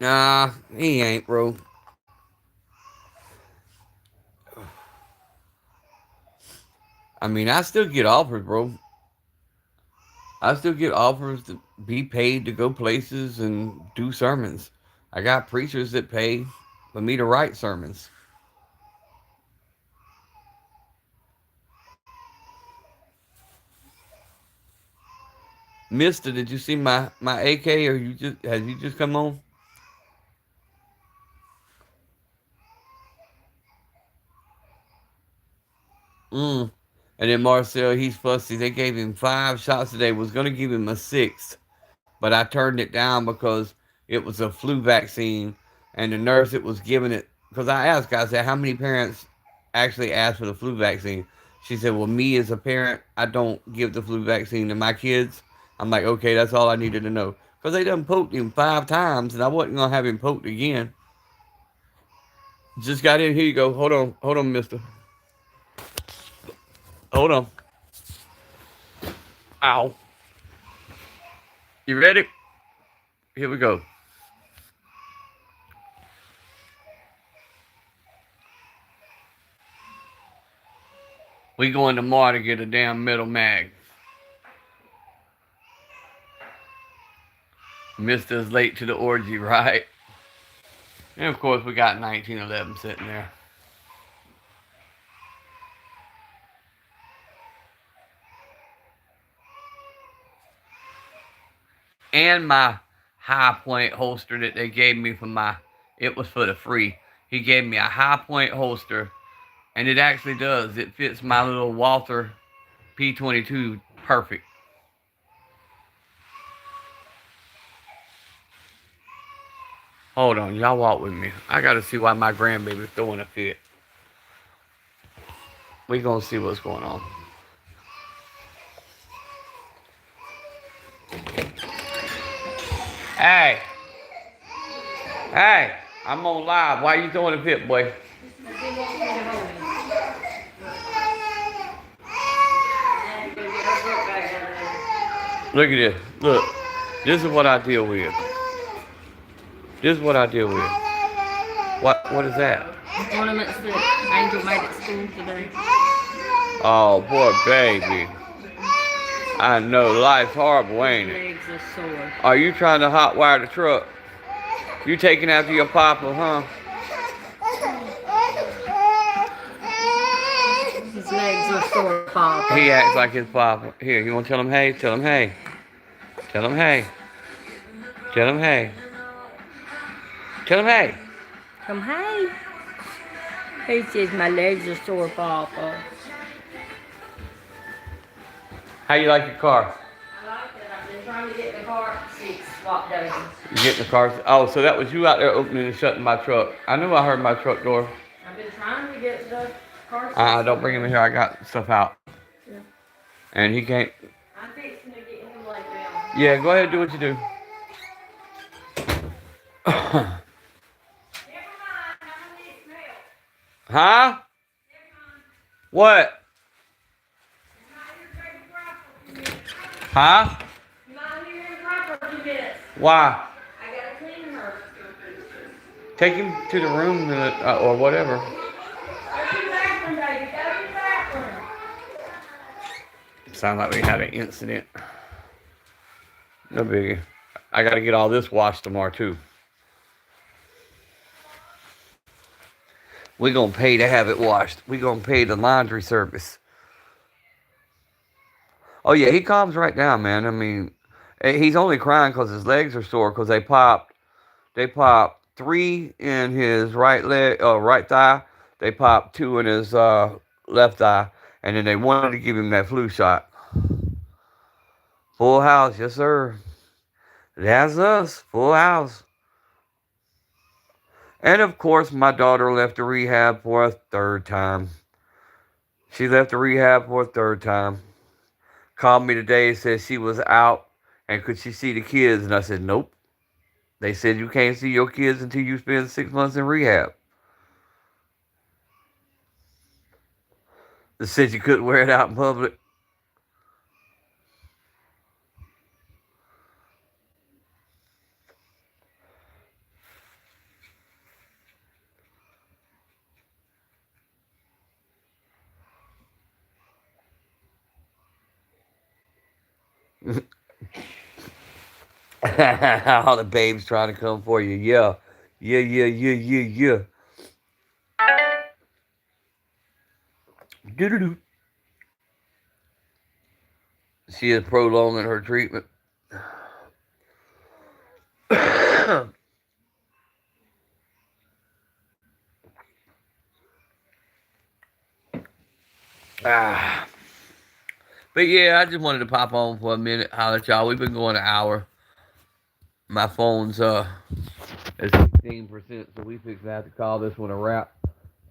Nah, he ain't, bro. I mean, I still get offers, bro. I still get offers to be paid to go places and do sermons. I got preachers that pay for me to write sermons. Mister, did you see my AK, or you just come on? Mm. And then Marcel, he's fussy. They gave him 5 shots today. Was gonna give him a sixth, but I turned it down because it was a flu vaccine, and the nurse that was giving it. Because I asked, I said, how many parents actually asked for the flu vaccine? She said, well, me as a parent, I don't give the flu vaccine to my kids. I'm like, okay, that's all I needed to know. Because they done poked him 5 times, and I wasn't gonna have him poked again. Just got in. Here you go. Hold on, Mister. Hold on. Ow. You ready? Here we go. We going tomorrow to get a damn metal mag. Mister's late to the orgy, right? And of course, we got 1911 sitting there. And my high point holster that they gave me for it was for the free. He gave me a high point holster, and it actually does. It fits my little Walther P22 perfect. Hold on, y'all walk with me. I gotta see why my grandbaby's throwing a fit. We gonna see what's going on. Hey, hey, I'm on live. Why you throwing a fit, boy? Look at this. Look, this is what I deal with. This is what I deal with. What is that? Ornaments that Angel made at school today. Oh, poor baby. I know, life's horrible, ain't it? Legs are sore. Are you trying to hotwire the truck? You taking after your papa, huh? His legs are sore, Papa. He acts like his papa. Here, you want to tell him hey? Tell him hey. Tell him hey. Tell him hey. Tell him hey. Come hey. He says my legs are sore, Papa. How you like your car? I like it. I've been trying to get the car seats swapped over. You getting the car? Oh, so that was you out there opening and shutting my truck. I knew I heard my truck door. I've been trying to get the car seats. Don't bring him in here. I got stuff out. Yeah. And he can't. I'm fixing to get him laid down. Yeah, go ahead and do what you do. Huh? What? Huh? You might hear him cry for a few minutes. Why? I gotta clean her. Take him to the room or whatever. Sound like we had an incident. No biggie. I gotta get all this washed tomorrow too. We gonna pay to have it washed. We gonna pay the laundry service. Oh yeah, he calms right down, man. I mean, he's only crying because his legs are sore because they popped three in his right leg, right thigh. They popped two in his left thigh, and then they wanted to give him that flu shot. Full house, yes sir. That's us, full house. And of course, my daughter left the rehab for a third time. She left the rehab for a third time. Called me today and said she was out and could she see the kids? And I said, nope. They said you can't see your kids until you spend 6 months in rehab. They said you couldn't wear it out in public. All the babes trying to come for you. Yeah. Yeah, yeah, yeah, yeah, yeah. Doo-doo-doo. She is prolonging her treatment. ah. But yeah, I just wanted to pop on for a minute, holler at y'all. We've been going an hour. My phone's is 16%, so we fix to have to call this one a wrap.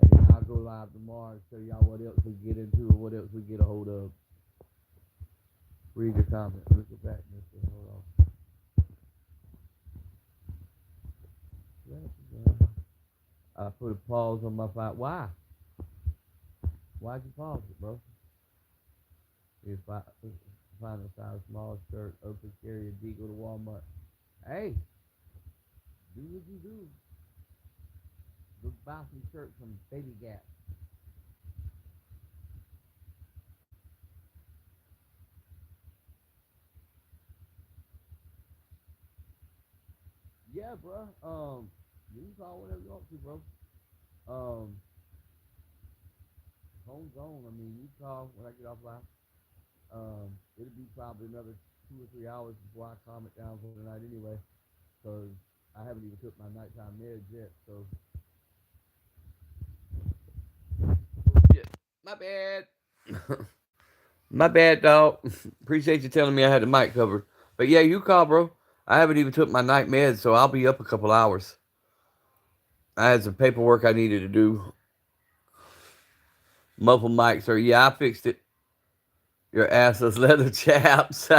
And then I'll go live tomorrow and show y'all what else we get into or what else we get a hold of. Read your comments. Look at that, mister. Hold on. I put a pause on my phone. Why? Why'd you pause it, bro? If I find a size small shirt, open carry a D, go to Walmart. Hey, do what you do. Go buy some shirts from Baby Gap. Yeah, bro. You can call whatever you want to, bro. Um, Home's on. I mean, you call when I get off live. It'll be probably another 2 or 3 hours before I calm it down for the night anyway, because I haven't even took my nighttime meds yet. So, oh shit, my bad. My bad, dog. Appreciate you telling me I had the mic covered. But yeah, you call, bro. I haven't even took my night meds, so I'll be up a couple hours. I had some paperwork I needed to do. Muffle mics, or yeah, I fixed it. Your assless leather chaps.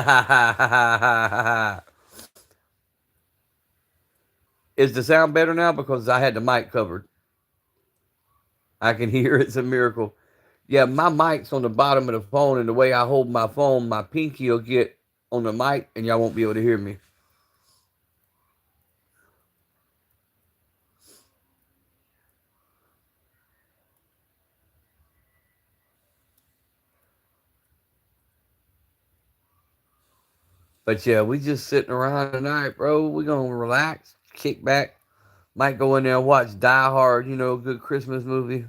Is the sound better now? Because I had the mic covered. I can hear it's a miracle. Yeah, my mic's on the bottom of the phone, and the way I hold my phone, my pinky will get on the mic, and y'all won't be able to hear me. But yeah, we just sitting around tonight, bro. We gonna relax, kick back. Might go in there and watch Die Hard, good Christmas movie.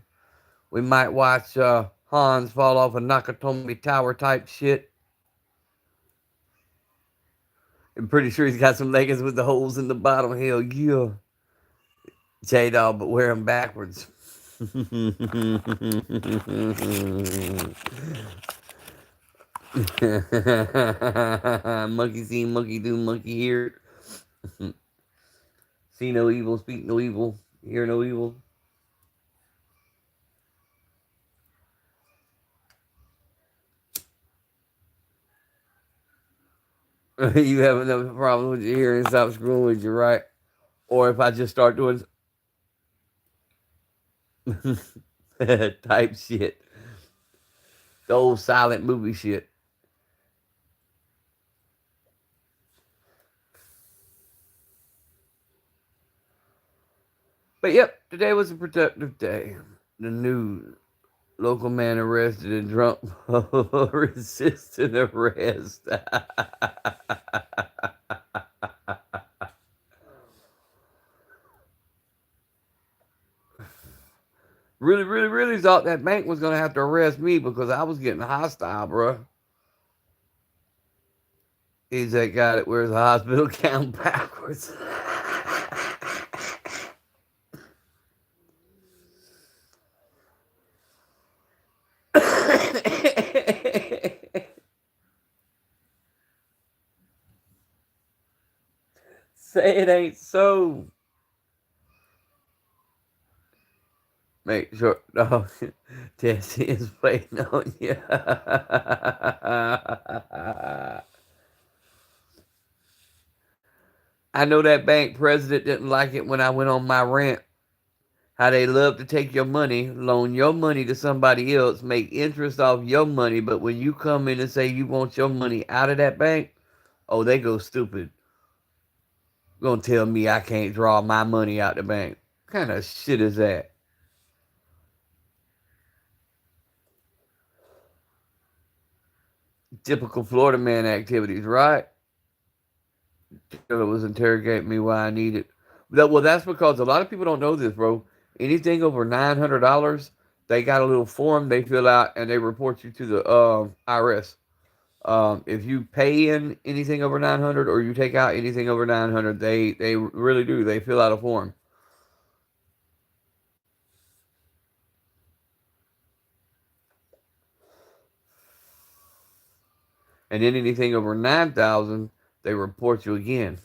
We might watch Hans fall off a Nakatomi Tower type shit. I'm pretty sure he's got some leggings with the holes in the bottom. Hell yeah. J Dog, but wear them backwards. Monkey see, monkey do, monkey hear. See no evil, speak no evil, hear no evil. You have enough problem with your hearing, stop screwing with you, right? Or if I just start doing type shit, the old silent movie shit. But yep, today was a productive day. The news. Local man arrested in drunk resisting arrest. Really thought that bank was gonna have to arrest me because I was getting hostile, bro. He's that guy that wears a hospital gown backwards. Say it ain't so. Make sure, no, Tessie is waiting on you. I know that bank president didn't like it when I went on my rant. How they love to take your money, loan your money to somebody else, make interest off your money, but when you come in and say you want your money out of that bank, oh, they go stupid. Gonna tell me I can't draw my money out the bank. What kind of shit is that? Typical Florida man activities, right? Taylor was interrogating me why I needed. Well, that's because a lot of people don't know this, bro. Anything over $900, they got a little form they fill out and they report you to the IRS. If you pay in anything over 900 or you take out anything over 900, they really do. They fill out a form. And then anything over 9,000, they report you again.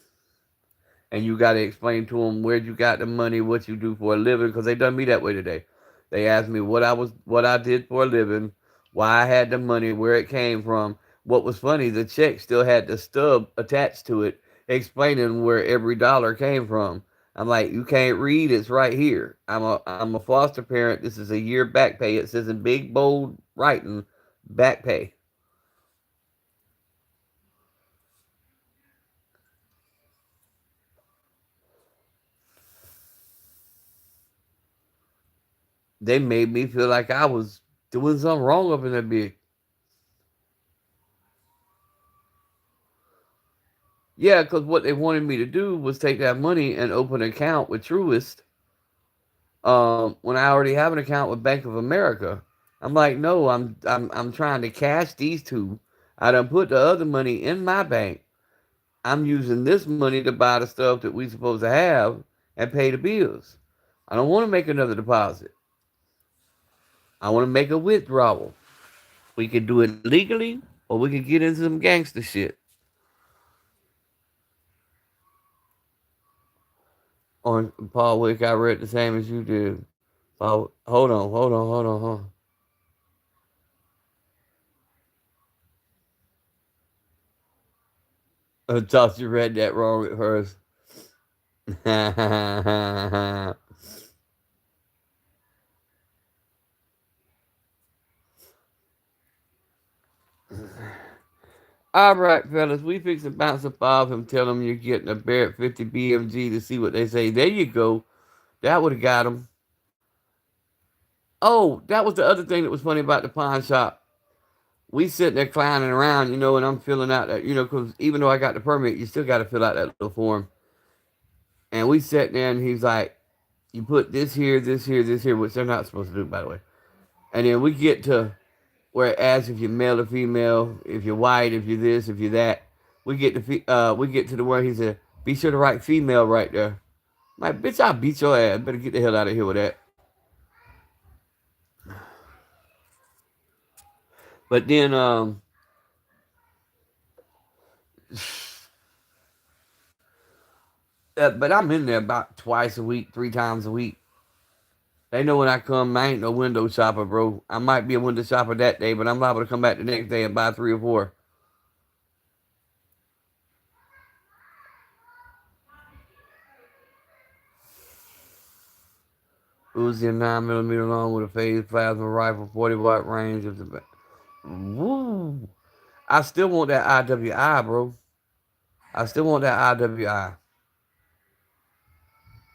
And you got to explain to them where you got the money, what you do for a living, because they done me that way today. They asked me what I did for a living, why I had the money, where it came from. What was funny, the check still had the stub attached to it, explaining where every dollar came from. I'm like, you can't read, it's right here. I'm a foster parent. This is a year back pay. It says in big bold writing, back pay. They made me feel like I was doing something wrong up in that big. Yeah, because what they wanted me to do was take that money and open an account with Truist. When I already have an account with Bank of America, I'm like, no, I'm trying to cash these two. I done put the other money in my bank. I'm using this money to buy the stuff that we supposed to have and pay the bills. I don't want to make another deposit. I want to make a withdrawal. We could do it legally, or we could get into some gangster shit. On Paul Wick, I read the same as you did. Paul, hold on. I thought you read that wrong at first. All right, fellas, we fix to bounce up off him. Tell him you're getting a Barrett 50 BMG to see what they say. There you go. That would have got him. Oh, that was the other thing that was funny about the pawn shop. We sitting there clowning around, and I'm filling out that, because even though I got the permit, you still got to fill out that little form. And we sat there, and he's like, you put this here, this here, this here, which they're not supposed to do, by the way. And then we get to where it asks if you're male or female, if you're white, if you're this, if you're that. We get to the where he said, be sure to write female right there. I'm like, bitch, I'll beat your ass. Better get the hell out of here with that. But then, but I'm in there about twice a week, 3 times a week. They know when I come, I ain't no window shopper, bro. I might be a window shopper that day, but I'm liable to come back the next day and buy 3 or 4. Uzi a 9mm long with a phased plasma rifle, 40-watt range of the. Woo! I still want that IWI, bro. I still want that IWI.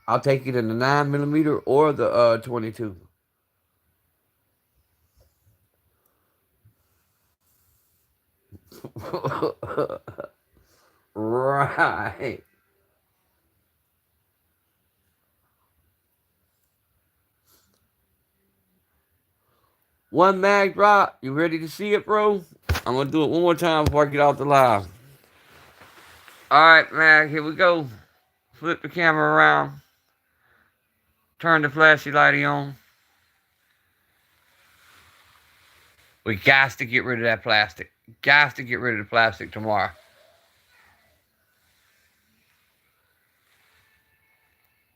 I'll take it in the 9mm or the 22. Right. One mag drop. You ready to see it, bro? I'm gonna do it one more time before I get off the live. Alright, mag, here we go. Flip the camera around. Turn the flashy lighty on. We got to get rid of that plastic. Got to get rid of the plastic tomorrow.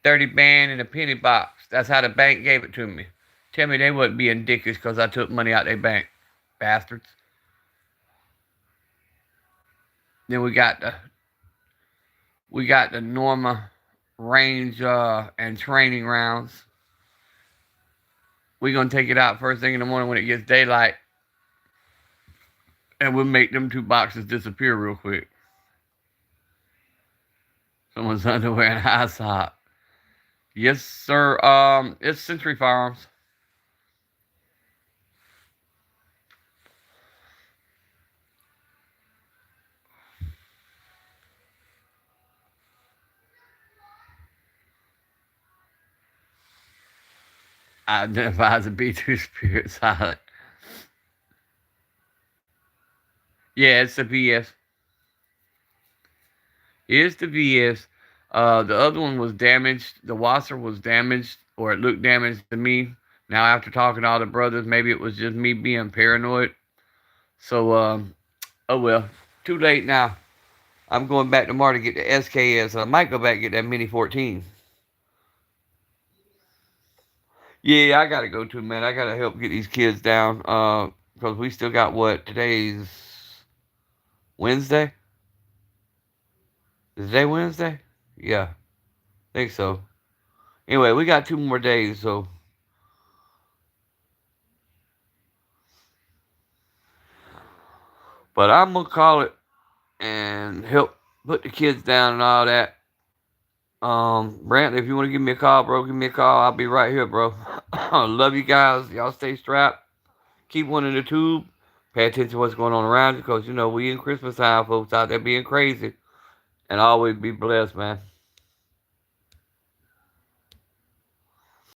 $30 band in a penny box. That's how the bank gave it to me. Tell me they wasn't being dickish because I took money out their bank. Bastards. Then we got the Norma range and training rounds. We're going to take it out first thing in the morning when it gets daylight. And we'll make them 2 boxes disappear real quick. Someone's underwear and high sock. Yes, sir. It's Century Firearms. I identify as a B2 Spirit Silent. Yeah, it's the VS. It's the VS. The other one was damaged. The wasser was damaged, or it looked damaged to me. Now, after talking to all the brothers, maybe it was just me being paranoid. So, oh well. Too late now. I'm going back tomorrow to get the SKS. I might go back and get that Mini 14. Yeah, I gotta go too, man. I gotta help get these kids down. Because we still got what? Today's Wednesday? Is today Wednesday? Yeah, I think so. Anyway, we got 2 more days, so. But I'm gonna call it and help put the kids down and all that. Brantley, if you want to give me a call, bro, give me a call. I'll be right here, bro. Love you guys. Y'all stay strapped. Keep one in the tube. Pay attention to what's going on around you, because, you know, we in Christmas time, folks, out there being crazy. And always be blessed, man.